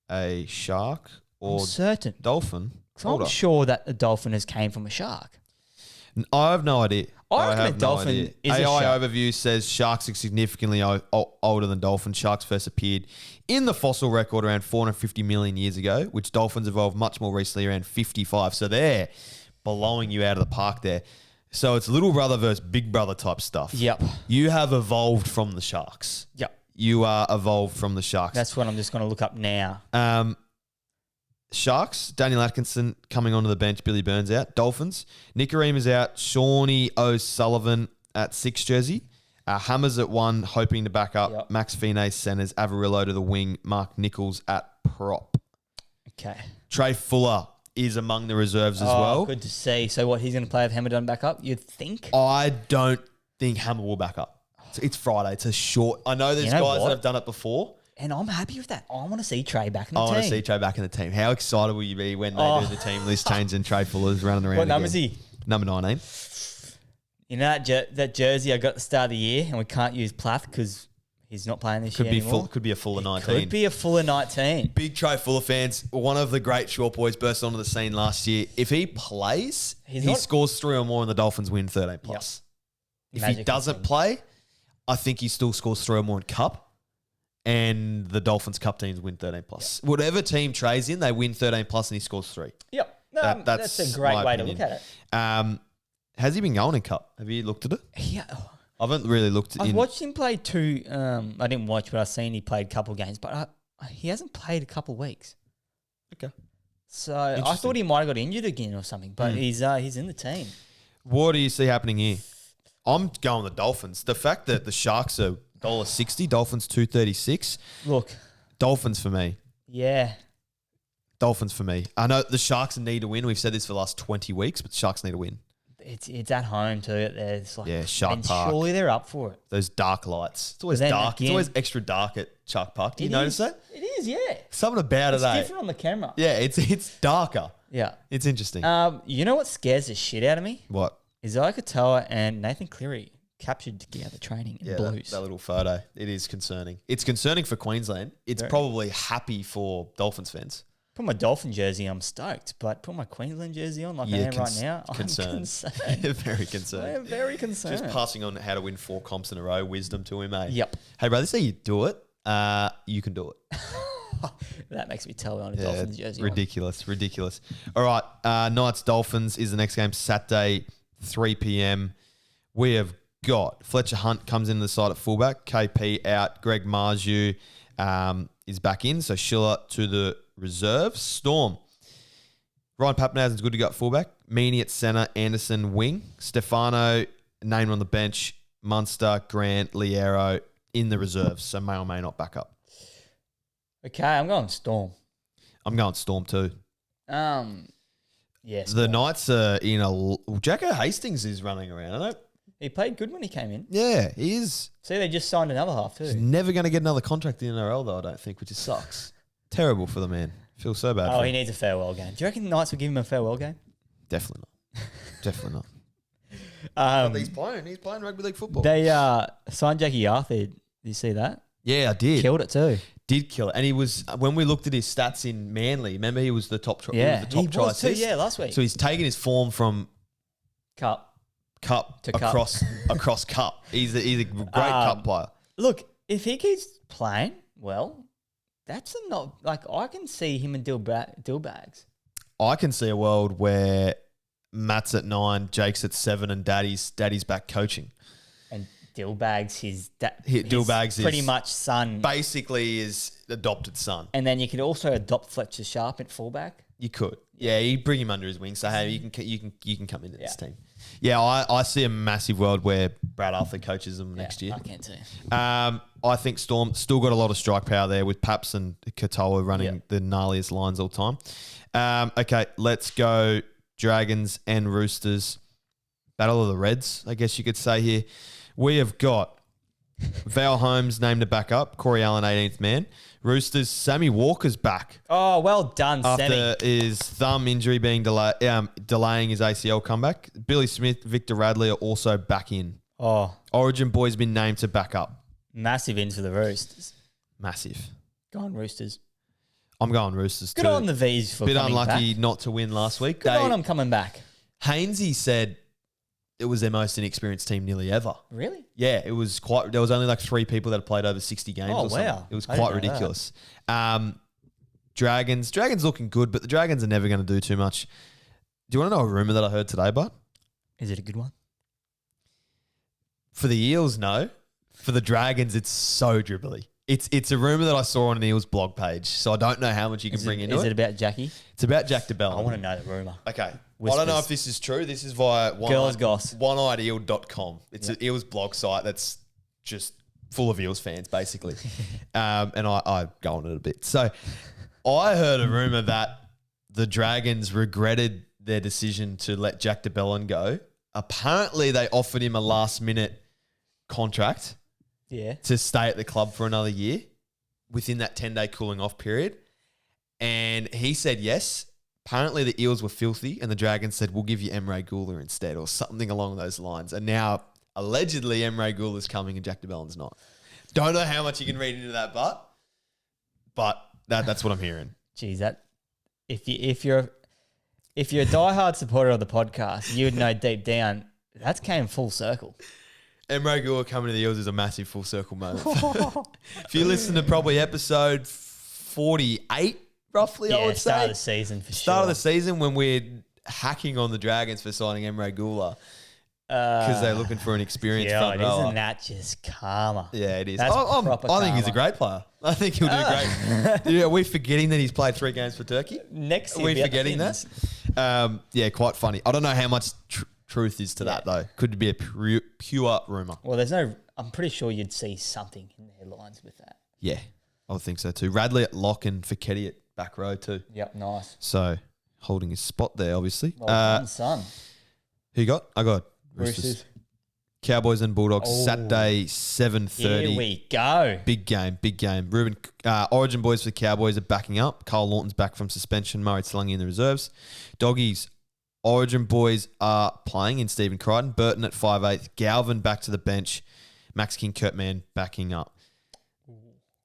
Speaker 1: a shark or
Speaker 2: I'm certain.
Speaker 1: dolphin?
Speaker 2: I'm sure that a dolphin has came from a shark.
Speaker 1: I have no idea.
Speaker 2: I reckon a dolphin is a
Speaker 1: AI
Speaker 2: shark.
Speaker 1: overview says sharks are significantly older than dolphins. Sharks first appeared in the fossil record around 450 million years ago, which dolphins evolved much more recently, around 55. So they're blowing you out of the park there. So it's little brother versus big brother type stuff.
Speaker 2: Yep.
Speaker 1: You have evolved from the sharks.
Speaker 2: Yep.
Speaker 1: You are evolved from the sharks.
Speaker 2: That's what I'm just going to look up now.
Speaker 1: Sharks, Daniel Atkinson coming onto the bench, Billy Burns out. Dolphins, Nick Jahream is out, Shawnee O'Sullivan at 6 jersey. Hammers at 1, hoping to back up.
Speaker 2: Yep.
Speaker 1: Max Fine centres, Avarillo to the wing, Mark Nichols at prop.
Speaker 2: Okay.
Speaker 1: Trey Fuller is among the reserves as well.
Speaker 2: Good to see. So what, he's going to play with Hammer done back up, you'd think?
Speaker 1: I don't think Hammer will back up. It's Friday. It's a short. I know there's guys that have done it before.
Speaker 2: And I'm happy with that. I want to see Trey back in the team.
Speaker 1: I want to see Trey back in the team. How excited will you be when they do the team list change and Trey Fuller's running around?
Speaker 2: What number is he?
Speaker 1: Number 19.
Speaker 2: You know that jersey I got at the start of the year, and we can't use Plath because he's not playing this year anymore.
Speaker 1: Could be a Fuller 19.
Speaker 2: Could be a Fuller 19.
Speaker 1: Big Trey Fuller fans. One of the great short boys burst onto the scene last year. If he plays, he scores 3 or more and the Dolphins win 13 plus. Yep. If he doesn't play, I think he still scores 3 or more in Cup. And the Dolphins Cup teams win 13 plus. Yep. Whatever team Trey's in, they win 13 plus and he scores 3.
Speaker 2: Yep. No, that's a great way to look at it.
Speaker 1: Has he been going in Cup? Have you looked at it?
Speaker 2: Yeah.
Speaker 1: I haven't really looked at it.
Speaker 2: I've watched him play 2. I didn't watch, but I've seen he played a couple of games. But he hasn't played a couple of weeks.
Speaker 1: Okay.
Speaker 2: So I thought he might have got injured again or something. But he's in the team.
Speaker 1: What do you see happening here? I'm going the Dolphins. The fact that the Sharks are $1.60, Dolphins $2.36.
Speaker 2: Look.
Speaker 1: Dolphins for me.
Speaker 2: Yeah.
Speaker 1: Dolphins for me. I know the Sharks need to win. We've said this for the last 20 weeks, but the Sharks need to win.
Speaker 2: It's at home too. It's like,
Speaker 1: Shark Park.
Speaker 2: Surely they're up for it.
Speaker 1: Those dark lights. It's always dark.
Speaker 2: Again,
Speaker 1: it's always extra dark at Shark Park. Do you notice that?
Speaker 2: It is, yeah.
Speaker 1: Something about
Speaker 2: it's
Speaker 1: it,
Speaker 2: It's different on the camera.
Speaker 1: Yeah, it's darker.
Speaker 2: Yeah.
Speaker 1: It's interesting.
Speaker 2: You know what scares the shit out of me?
Speaker 1: What?
Speaker 2: Isaiah Katoa and Nathan Cleary captured together training in Blues.
Speaker 1: That little photo. It is concerning. It's concerning for Queensland. It's probably happy for Dolphins fans.
Speaker 2: Put my Dolphin jersey, I'm stoked. But put my Queensland jersey on like I am right now, I'm concerned.
Speaker 1: Very concerned.
Speaker 2: I am very concerned.
Speaker 1: Just passing on how to win 4 comps in a row, wisdom to him, mate.
Speaker 2: Yep.
Speaker 1: Hey, bro, this is how you do it. You can do it.
Speaker 2: That makes me tell on a Dolphins jersey.
Speaker 1: Ridiculous. All right, Knights Dolphins is the next game, Saturday, 3 p.m. We have got Fletcher Hunt comes into the side at fullback, KP out, Greg Marju is back in, so Schiller to the reserves. Storm. Ryan Pappenhausen's good to go at fullback. Meaney at centre, Anderson wing. Stefano named on the bench. Munster, Grant, Liero in the reserves, so may or may not back up.
Speaker 2: Okay, I'm going Storm.
Speaker 1: I'm going Storm too.
Speaker 2: Yes.
Speaker 1: The Knights are in a... Jacko Hastings is running around. I know.
Speaker 2: He played good when he came in.
Speaker 1: Yeah, he is.
Speaker 2: See, they just signed another half too.
Speaker 1: He's never going to get another contract in the NRL though, I don't think, which just sucks. Terrible for the man. Feel so bad for him.
Speaker 2: He needs a farewell game. Do you reckon the Knights will give him a farewell game?
Speaker 1: Definitely not. Definitely not. He's playing rugby league football.
Speaker 2: They signed Jackie Arthur. Did you see that?
Speaker 1: Yeah, I did.
Speaker 2: Killed it too.
Speaker 1: Did kill it. And he was, when we looked at his stats in Manly, remember he was the top try.
Speaker 2: Yeah,
Speaker 1: he was
Speaker 2: too, last week.
Speaker 1: So he's taken his form from
Speaker 2: Cup to
Speaker 1: across Cup. He's a great Cup player.
Speaker 2: Look, if he keeps playing well, that's not like I can see him and Dillbags.
Speaker 1: I can see a world where Matt's at 9, Jake's at 7, and Daddy's back coaching.
Speaker 2: And Dillbags,
Speaker 1: Dillbags is
Speaker 2: pretty much son,
Speaker 1: basically his adopted son.
Speaker 2: And then you could also adopt Fletcher Sharp at fullback.
Speaker 1: You could, you bring him under his wing. So hey, you can come into this team. Yeah, I see a massive world where Brad Arthur coaches them next year.
Speaker 2: I can too.
Speaker 1: I think Storm still got a lot of strike power there with Paps and Katoa running the gnarliest lines all time. Okay, let's go Dragons and Roosters. Battle of the Reds, I guess you could say here. We have got Val Holmes named to back up, Corey Allen 18th man. Roosters, Sammy Walker's back.
Speaker 2: Oh, well done,
Speaker 1: after
Speaker 2: Sammy.
Speaker 1: After his thumb injury being delaying his ACL comeback. Billy Smith, Victor Radley are also back in.
Speaker 2: Oh.
Speaker 1: Origin boys been named to back up.
Speaker 2: Massive ins for the Roosters.
Speaker 1: Massive.
Speaker 2: Go on, Roosters.
Speaker 1: I'm going Roosters
Speaker 2: Good
Speaker 1: too.
Speaker 2: on the V's for
Speaker 1: Bit
Speaker 2: coming
Speaker 1: unlucky
Speaker 2: back.
Speaker 1: not to win last week.
Speaker 2: Good on them coming back.
Speaker 1: Hainsey said it was their most inexperienced team nearly ever.
Speaker 2: Really?
Speaker 1: Yeah, it was quite. There was only like 3 people that had played over 60 games.
Speaker 2: Oh,
Speaker 1: or something.
Speaker 2: wow.
Speaker 1: It was
Speaker 2: I didn't
Speaker 1: quite
Speaker 2: know that.
Speaker 1: ridiculous. Dragons looking good, but the Dragons are never going to do too much. Do you want to know a rumor that I heard today, bud?
Speaker 2: Is it a good one?
Speaker 1: For the Eels, no. For the Dragons, it's so dribbly. It's a rumor that I saw on an Eels blog page, so I don't know how much you can bring into it.
Speaker 2: Is it about Jackie?
Speaker 1: It's about Jack DeBell.
Speaker 2: I want to know the rumor.
Speaker 1: Okay.
Speaker 2: Whispers.
Speaker 1: I don't know if this is true. This is via
Speaker 2: Girls Goss.
Speaker 1: oneeyedeeel.com. It's an Eels blog site that's just full of Eels fans, basically. And I go on it a bit. So I heard a rumor that the Dragons regretted their decision to let Jack DeBellin go. Apparently, they offered him a last-minute contract to stay at the club for another year within that 10-day cooling-off period. And he said yes. Apparently, the Eels were filthy, and the Dragons said, we'll give you Emre Gula instead, or something along those lines. And now, allegedly, Emre Gula's coming and Jack DeBellin's not. Don't know how much you can read into that, but that's what I'm hearing.
Speaker 2: Geez, that if you're a diehard supporter of the podcast, you would know deep down that came full circle.
Speaker 1: Emre Gula coming to the Eels is a massive full circle moment. If you listen to probably episode 48, roughly, I would say.
Speaker 2: Start of the season for sure.
Speaker 1: Start of the season when we're hacking on the Dragons for signing Emre Gula because they're looking for an experienced front rower.
Speaker 2: Isn't that just karma?
Speaker 1: Yeah, it is.
Speaker 2: That's proper
Speaker 1: I think he's a
Speaker 2: karma.
Speaker 1: great player. I think he'll do great. Yeah, are we forgetting that he's played 3 games for Turkey?
Speaker 2: Next
Speaker 1: Are
Speaker 2: year,
Speaker 1: we forgetting that? Yeah, quite funny. I don't know how much truth is to that, though. Could be a pure rumour.
Speaker 2: Well, I'm pretty sure you'd see something in the headlines with that.
Speaker 1: Yeah, I would think so too. Radley at lock and Fiketti at back row too.
Speaker 2: Yep, nice.
Speaker 1: So holding his spot there, obviously.
Speaker 2: Well done, son.
Speaker 1: Who you got? I got Roosters.
Speaker 2: Roosters.
Speaker 1: Cowboys and Bulldogs,
Speaker 2: Oh.
Speaker 1: Saturday, 7:30.
Speaker 2: Here we go.
Speaker 1: Big game. Origin boys for the Cowboys are backing up. Carl Lawton's back from suspension. Murray Slungy in the reserves. Doggies, Origin boys are playing in Stephen Crichton. Burton at 5'8". Galvin back to the bench. Max King Kurtman backing up.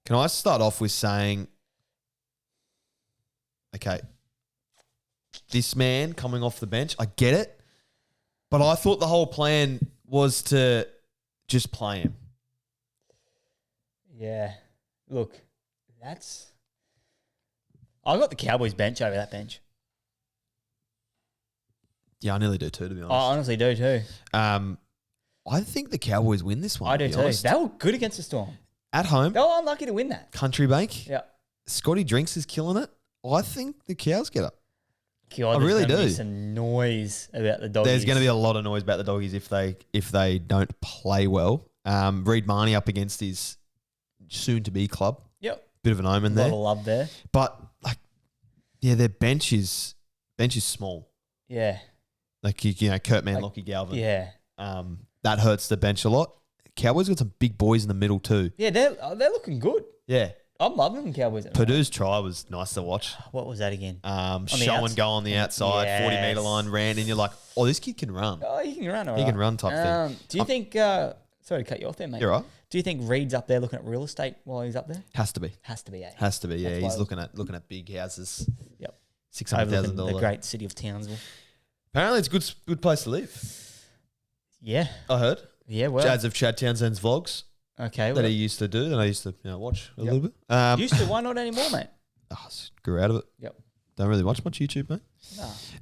Speaker 1: Can I start off with saying, okay, this man coming off the bench, I get it, but I thought the whole plan was to just play him.
Speaker 2: Yeah. Look, I got the Cowboys bench over that bench.
Speaker 1: Yeah, I nearly do too, to be honest.
Speaker 2: I honestly do too.
Speaker 1: I think the Cowboys win this one.
Speaker 2: I do
Speaker 1: to be
Speaker 2: too.
Speaker 1: honest.
Speaker 2: They were good against the Storm.
Speaker 1: At home,
Speaker 2: They were unlucky to win that.
Speaker 1: Country Bank.
Speaker 2: Yeah.
Speaker 1: Scotty Drinks is killing it. I think the Cows get up.
Speaker 2: God,
Speaker 1: I really
Speaker 2: there's gonna
Speaker 1: do.
Speaker 2: be some noise about the Doggies.
Speaker 1: There's going to be a lot of noise about the Doggies if they don't play well. Reed Marnie up against his soon-to-be club.
Speaker 2: Yep.
Speaker 1: Bit of an omen
Speaker 2: A
Speaker 1: there.
Speaker 2: lot of love there.
Speaker 1: But, their bench is small.
Speaker 2: Yeah.
Speaker 1: Kurtman, Lockie Galvin.
Speaker 2: Yeah.
Speaker 1: That hurts the bench a lot. Cowboys got some big boys in the middle too.
Speaker 2: Yeah, they're looking good.
Speaker 1: Yeah.
Speaker 2: I'm loving them Cowboys.
Speaker 1: Purdue's try was nice to watch.
Speaker 2: What was that again?
Speaker 1: Show and go on the outside,
Speaker 2: Yes.
Speaker 1: 40-metre line, ran, and you're like, oh, this kid can run.
Speaker 2: Oh, he can run, all right.
Speaker 1: He can run type thing.
Speaker 2: Do you think... sorry to cut you off there, mate.
Speaker 1: You're right.
Speaker 2: Do you think Reed's up there looking at real estate while he's up there?
Speaker 1: Has to be.
Speaker 2: Has to be, eh?
Speaker 1: Has to be, yeah.
Speaker 2: That's
Speaker 1: He's
Speaker 2: why-
Speaker 1: looking at big houses.
Speaker 2: Yep.
Speaker 1: $600,000.
Speaker 2: The great city of Townsville.
Speaker 1: Apparently it's a good place to live.
Speaker 2: Yeah.
Speaker 1: I heard.
Speaker 2: Yeah, well...
Speaker 1: Jads of Chad Townsend's vlogs
Speaker 2: Okay,
Speaker 1: that
Speaker 2: well...
Speaker 1: that he used to do, and I used to watch a little bit.
Speaker 2: Used to, why not anymore, mate?
Speaker 1: Grew out of it.
Speaker 2: Yep.
Speaker 1: Don't really watch much YouTube, mate.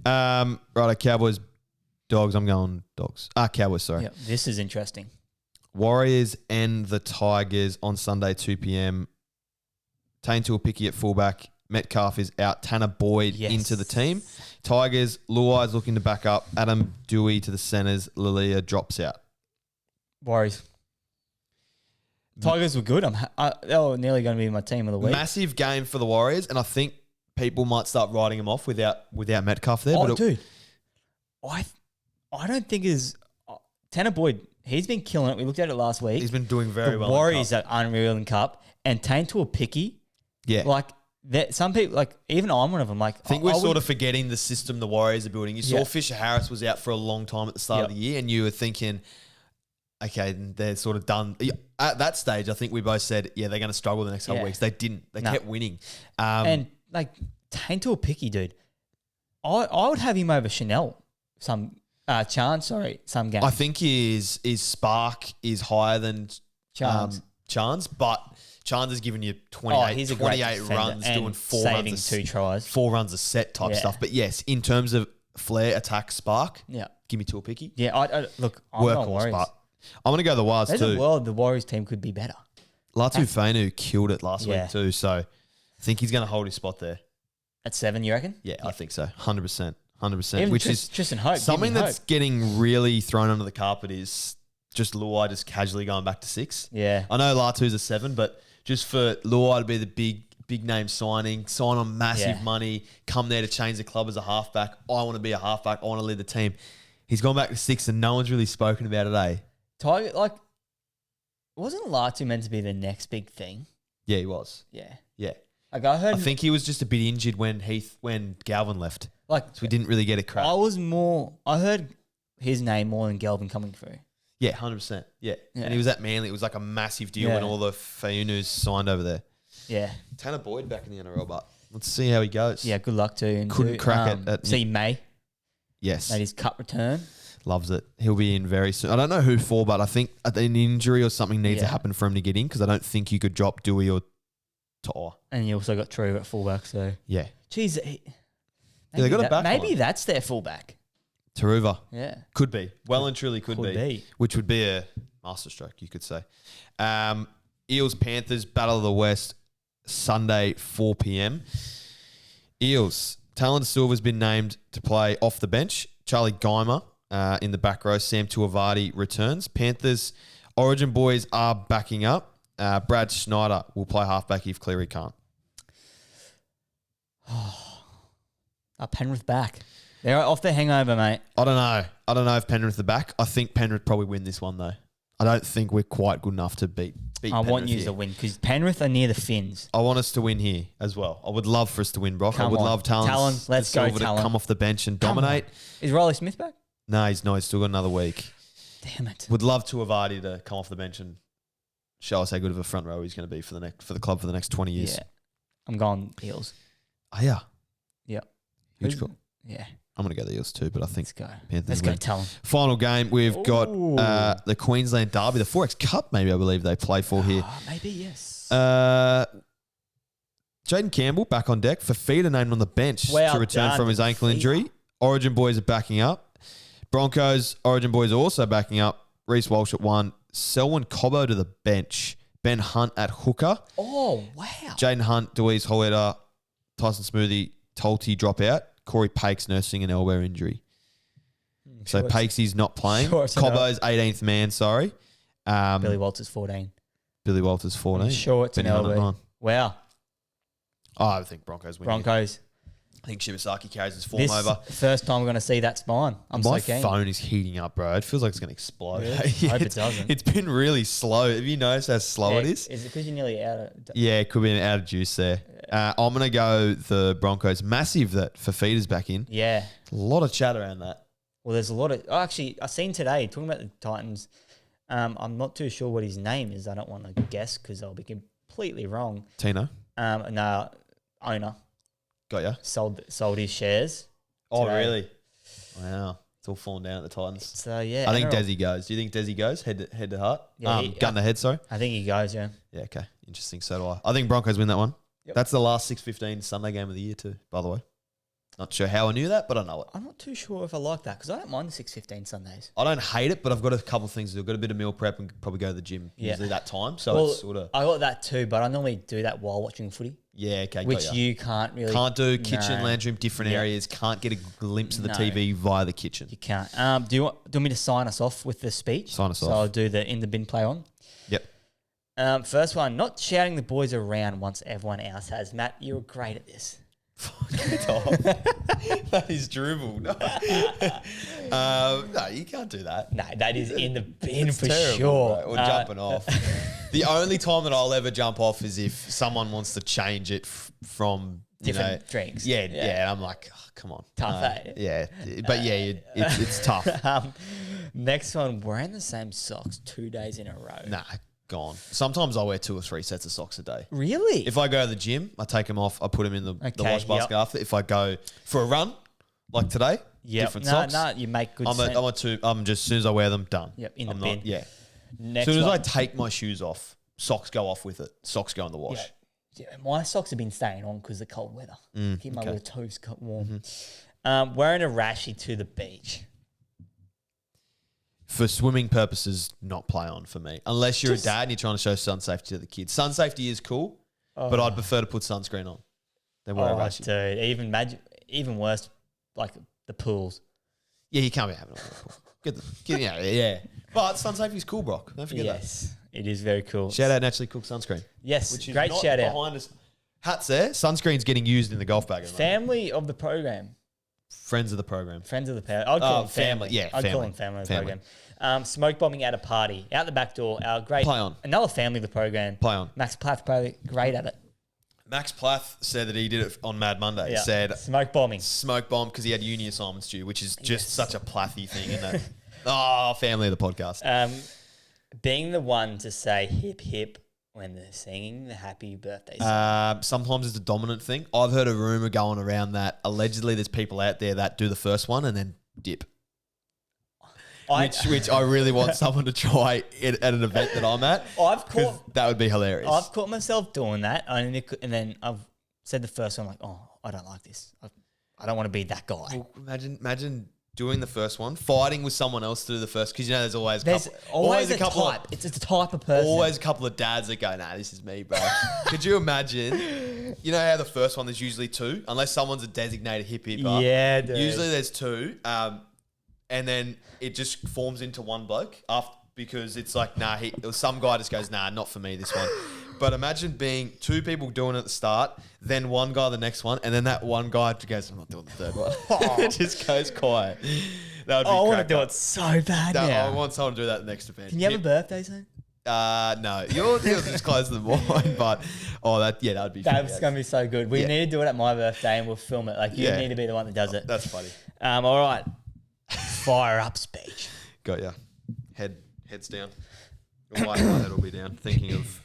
Speaker 2: Nah.
Speaker 1: Right, Cowboys, Dogs. I'm going Dogs. Cowboys, sorry.
Speaker 2: Yep. This is interesting.
Speaker 1: Warriors and the Tigers on Sunday, 2 p.m. Tane Tuapiki at fullback. Metcalf is out. Tanner Boyd into the team. Tigers, Luai's looking to back up. Adam Dewey to the centres. Lilia drops out.
Speaker 2: Warriors. Tigers were good. They were nearly going to be my team of the week.
Speaker 1: Massive game for the Warriors, and I think people might start writing them off without Metcalf there.
Speaker 2: Dude, I don't think Tanner Boyd. He's been killing it. We looked at it last week.
Speaker 1: He's been doing very well.
Speaker 2: The Warriors are unreal in Cup, and Tane Tuapiki.
Speaker 1: Yeah,
Speaker 2: like some people, even I'm one of them. Like,
Speaker 1: I think we're sort of forgetting the system the Warriors are building. You saw Fisher Harris was out for a long time at the start of the year, and you were thinking, okay, they're sort of done. At that stage, I think we both said, they're going to struggle the next couple of weeks. They didn't. They kept winning.
Speaker 2: And like Tainto or Picky, dude. I would have him over Chanel some game.
Speaker 1: I think his spark is higher than Chance, but Chance has given you 28 runs, doing 4 runs,
Speaker 2: 2 tries,
Speaker 1: 4 runs a set type stuff. But yes, in terms of flair, attack, spark, give me Tuapiki.
Speaker 2: Yeah, look, I'm not worried.
Speaker 1: But I'm going to go the Wires
Speaker 2: There's
Speaker 1: too.
Speaker 2: a world the Warriors team could be better.
Speaker 1: Latu Fainu killed it last week too, so I think he's going to hold his spot there.
Speaker 2: At 7, you reckon?
Speaker 1: Yeah, I think so. 100%. 100%.
Speaker 2: Even
Speaker 1: Which is
Speaker 2: Tristan Hope.
Speaker 1: something that's getting really thrown under the carpet is just Luai just casually going back to 6.
Speaker 2: Yeah.
Speaker 1: I know Latu's a 7, but just for Luai to be the big name sign on massive money, come there to change the club as a halfback. I want to be a halfback. I want to lead the team. He's gone back to 6 and no one's really spoken about it, eh?
Speaker 2: Tiger, like, wasn't Latu meant to be the next big thing?
Speaker 1: Yeah, he was.
Speaker 2: Yeah.
Speaker 1: Yeah.
Speaker 2: Like I
Speaker 1: think he was just a bit injured when Galvin left.
Speaker 2: Like,
Speaker 1: so we didn't really get a crack.
Speaker 2: I heard his name more than Galvin coming through.
Speaker 1: Yeah, 100%. Yeah. And he was at Manly. It was like a massive deal when all the Faunus signed over there.
Speaker 2: Yeah.
Speaker 1: Tanner Boyd back in the NRL, but let's see how he goes.
Speaker 2: Yeah, good luck to him.
Speaker 1: Couldn't crack it.
Speaker 2: See May.
Speaker 1: Yes.
Speaker 2: Made his cut return.
Speaker 1: Loves it. He'll be in very soon. I don't know who for, but I think an injury or something needs to happen for him to get in because I don't think you could drop Dewey or Toa.
Speaker 2: And you also got True at fullback, so.
Speaker 1: Yeah.
Speaker 2: Jeez.
Speaker 1: They got a back
Speaker 2: maybe
Speaker 1: line.
Speaker 2: that's their fullback.
Speaker 1: Taruva.
Speaker 2: Yeah.
Speaker 1: Could be. Well and truly could be. Which would be a masterstroke, you could say. Eels, Panthers, Battle of the West, Sunday, 4 p.m. Eels. Talon Silver's been named to play off the bench. Charlie Geimer in the back row. Sam Tuivasa returns. Panthers, Origin boys are backing up. Brad Schneider will play halfback if Cleary can't.
Speaker 2: Penrith back. They're off their hangover, mate.
Speaker 1: I don't know if Penrith are back. I think Penrith probably win this one, though. I don't think we're quite good enough to beat Penrith.
Speaker 2: I want you to win because Penrith are near the Finns.
Speaker 1: I want us to win here as well. I would love for us to win, Brock. I would love Talon.
Speaker 2: Let's go, Talon.
Speaker 1: To come off the bench and dominate.
Speaker 2: Is Riley Smith back?
Speaker 1: No, he's not. He's still got another week.
Speaker 2: Damn it.
Speaker 1: Would love Tuivasa to come off the bench and show us how good of a front row he's going to be for the club for the next 20 years.
Speaker 2: Yeah. I'm going Eels.
Speaker 1: Oh, yeah.
Speaker 2: Yep.
Speaker 1: Huge call.
Speaker 2: Yeah.
Speaker 1: I'm going to go the Eels too, but I think Panthers
Speaker 2: Let's go, Talon.
Speaker 1: Final game, we've got the Queensland Derby, the 4X Cup, maybe I believe they play for here.
Speaker 2: Maybe, yes.
Speaker 1: Jaden Campbell back on deck. Fafita named on the bench to return from his ankle injury. Origin boys are backing up. Broncos, Origin boys are also backing up. Reece Walsh at 1. Selwyn Cobbo to the bench. Ben Hunt at hooker.
Speaker 2: Oh, wow.
Speaker 1: Jaden Hunt, Deweese Holleder, Tyson Smoothie, Tolty drop out. Corey Pakes nursing an elbow injury. So Pakesy's not playing. Cobbo's 18th man, sorry.
Speaker 2: Billy Walters 14.
Speaker 1: Billy Walters 14.
Speaker 2: Sure, it's an elbow. Wow.
Speaker 1: Oh, I think Broncos win.
Speaker 2: Broncos.
Speaker 1: I think Shibasaki carries his form over.
Speaker 2: First time we're going to see that spine.
Speaker 1: My phone is heating up, bro. It feels like it's going to explode.
Speaker 2: Really? I hope it doesn't.
Speaker 1: It's been really slow. Have you noticed how slow it is?
Speaker 2: Is it because you're nearly out of...
Speaker 1: Yeah, it could be out of juice there. I'm going to go the Broncos. Massive that Fafita's back in.
Speaker 2: Yeah.
Speaker 1: A lot of chat around that.
Speaker 2: Well, there's a lot of... Actually, I seen today, talking about the Titans, I'm not too sure what his name is. I don't want to guess because I'll be completely wrong.
Speaker 1: Tino?
Speaker 2: No, owner.
Speaker 1: Got ya.
Speaker 2: Sold his shares.
Speaker 1: Oh,
Speaker 2: today.
Speaker 1: really? Wow. It's all falling down at the Titans.
Speaker 2: So, yeah.
Speaker 1: I think Desi goes. Do you think Desi goes head to heart?
Speaker 2: Yeah,
Speaker 1: gun to head, sorry.
Speaker 2: I think he goes, yeah.
Speaker 1: Yeah, okay. Interesting. So do I think Broncos win that one.
Speaker 2: Yep.
Speaker 1: That's the last 6:15 Sunday game of the year too, by the way. Not sure how I knew that, but I know it.
Speaker 2: I'm not too sure if I like that because I don't mind the 6:15 Sundays.
Speaker 1: I don't hate it, but I've got a couple of things. I've got a bit of meal prep and probably go to the gym usually that time. So it's sort of...
Speaker 2: I got that too, but I normally do that while watching footy.
Speaker 1: Yeah, okay.
Speaker 2: Which you can't really...
Speaker 1: Can't do kitchen, lounge room, different areas. Can't get a glimpse of the TV via the kitchen.
Speaker 2: You can't. Do you want me to sign us off with the speech?
Speaker 1: Sign us off.
Speaker 2: So I'll do the in the bin play on.
Speaker 1: Yep.
Speaker 2: First one, not shouting the boys around once everyone else has. Matt, you're great at this.
Speaker 1: That is dribble. No, you can't do that.
Speaker 2: No, that is in the bin for
Speaker 1: terrible,
Speaker 2: sure.
Speaker 1: Bro. Or jumping off. The only time that I'll ever jump off is if someone wants to change it from
Speaker 2: different drinks.
Speaker 1: Yeah. I'm like, oh, come on.
Speaker 2: Tough, eh?
Speaker 1: Yeah. But it's tough.
Speaker 2: Next one, wearing the same socks 2 days in a row.
Speaker 1: Nah, gone. Sometimes I wear 2 or 3 sets of socks a day.
Speaker 2: Really?
Speaker 1: If I go to the gym, I take them off. I put them in the wash basket after. If I go for a run, like today, different socks.
Speaker 2: No, you make good sense.
Speaker 1: I'm just, as soon as I wear them, done.
Speaker 2: Yep, in the bin.
Speaker 1: As soon as I take my shoes off, socks go off with it. Socks go in the wash.
Speaker 2: Yeah, my socks have been staying on because of the cold weather. Keep my little toes warm. Wearing a rashie to the beach.
Speaker 1: For swimming purposes, not play on for me. Unless you're a dad and you're trying to show sun safety to the kids. Sun safety is cool, but I'd prefer to put sunscreen on than wear a rashie.
Speaker 2: Dude, even worse, like the pools.
Speaker 1: Yeah, you can't be having it. Yeah. But sun safety is cool, Brock. Don't forget that.
Speaker 2: Yes, it is very cool.
Speaker 1: Shout out Naturally Cooked Sunscreen.
Speaker 2: Yes,
Speaker 1: which is
Speaker 2: great
Speaker 1: not
Speaker 2: shout out.
Speaker 1: Behind us. Hats there. Sunscreen's getting used in the golf bag.
Speaker 2: Family of the program.
Speaker 1: Friends of the program.
Speaker 2: Friends of the pair. I'd call them family.
Speaker 1: Yeah,
Speaker 2: I'd call them family of the program. Smoke bombing at a party. Out the back door. Our great...
Speaker 1: Play on.
Speaker 2: Another family of the program.
Speaker 1: Play on.
Speaker 2: Max Plath, probably great at it.
Speaker 1: Max Plath said that he did it on Mad Monday. He said...
Speaker 2: Smoke bombing.
Speaker 1: Smoke bomb because he had uni assignments due, which is just such a Plathy thing, isn't it? Family of the podcast.
Speaker 2: Being the one to say hip hip when they're singing the happy birthday song.
Speaker 1: Sometimes it's a dominant thing. I've heard a rumor going around that allegedly there's people out there that do the first one and then dip. Which I really want someone to try at an event that I'm at. That would be hilarious.
Speaker 2: I've caught myself doing that, and then I've said the first one, like, I don't like this. I don't want to be that guy.
Speaker 1: Well, imagine doing the first one, fighting with someone else to do the first, because there's always
Speaker 2: a couple type. It's a type of person.
Speaker 1: Always a couple of dads that go, nah, this is me, bro. Could you imagine? You know how the first one there's usually 2, unless someone's a designated hip hipper.
Speaker 2: Yeah, dude.
Speaker 1: Usually there's 2, and then it just forms into one bloke because it's like, nah, some guy just goes, nah, not for me, this one. But imagine being 2 people doing it at the start, then one guy the next one, and then that one guy goes, I'm not doing the third one. It just goes quiet. That would be
Speaker 2: I want to do it so bad now.
Speaker 1: I want someone to do that at the next event.
Speaker 2: Can you have a birthday soon?
Speaker 1: No. Yours is closer than mine, but that would be
Speaker 2: That's going to be so good. We need to do it at my birthday and we'll film it. Like, you need to be the one that does it.
Speaker 1: That's funny.
Speaker 2: All right. Fire up speech.
Speaker 1: Got ya. Heads down. My head will be down. Thinking of...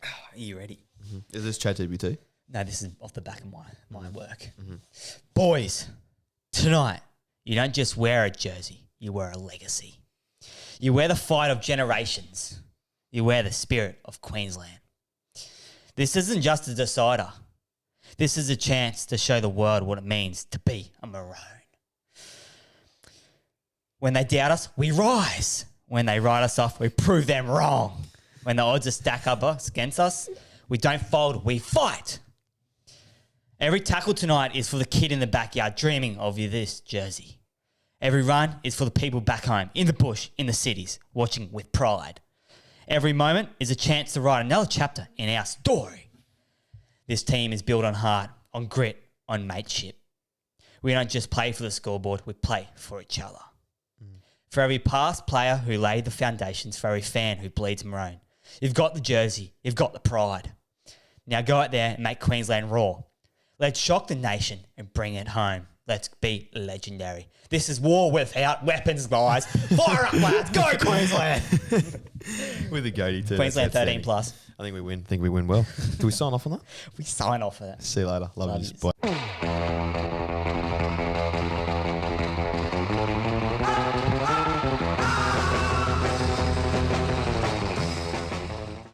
Speaker 2: Are you ready?
Speaker 1: Mm-hmm. Is this ChatGPT?
Speaker 2: No, this is off the back of my work. Mm-hmm. Boys, tonight, you don't just wear a jersey, you wear a legacy. You wear the fight of generations. You wear the spirit of Queensland. This isn't just a decider. This is a chance to show the world what it means to be a Maroon. When they doubt us, we rise. When they write us off, we prove them wrong. When the odds are stacked up against us, we don't fold, we fight. Every tackle tonight is for the kid in the backyard dreaming of this jersey. Every run is for the people back home, in the bush, in the cities, watching with pride. Every moment is a chance to write another chapter in our story. This team is built on heart, on grit, on mateship. We don't just play for the scoreboard, we play for each other. For every past player who laid the foundations, for every fan who bleeds maroon. You've got the jersey, you've got the pride. Now go out there and make Queensland roar. Let's shock the nation and bring it home. Let's be legendary. This is war without weapons, guys. Fire up, lads. Go, Queensland.
Speaker 1: With a goatee too.
Speaker 2: Queensland 13 plus.
Speaker 1: I think we win. Well. Do we sign off on that?
Speaker 2: We sign off for that.
Speaker 1: See you later. Love you. Bye.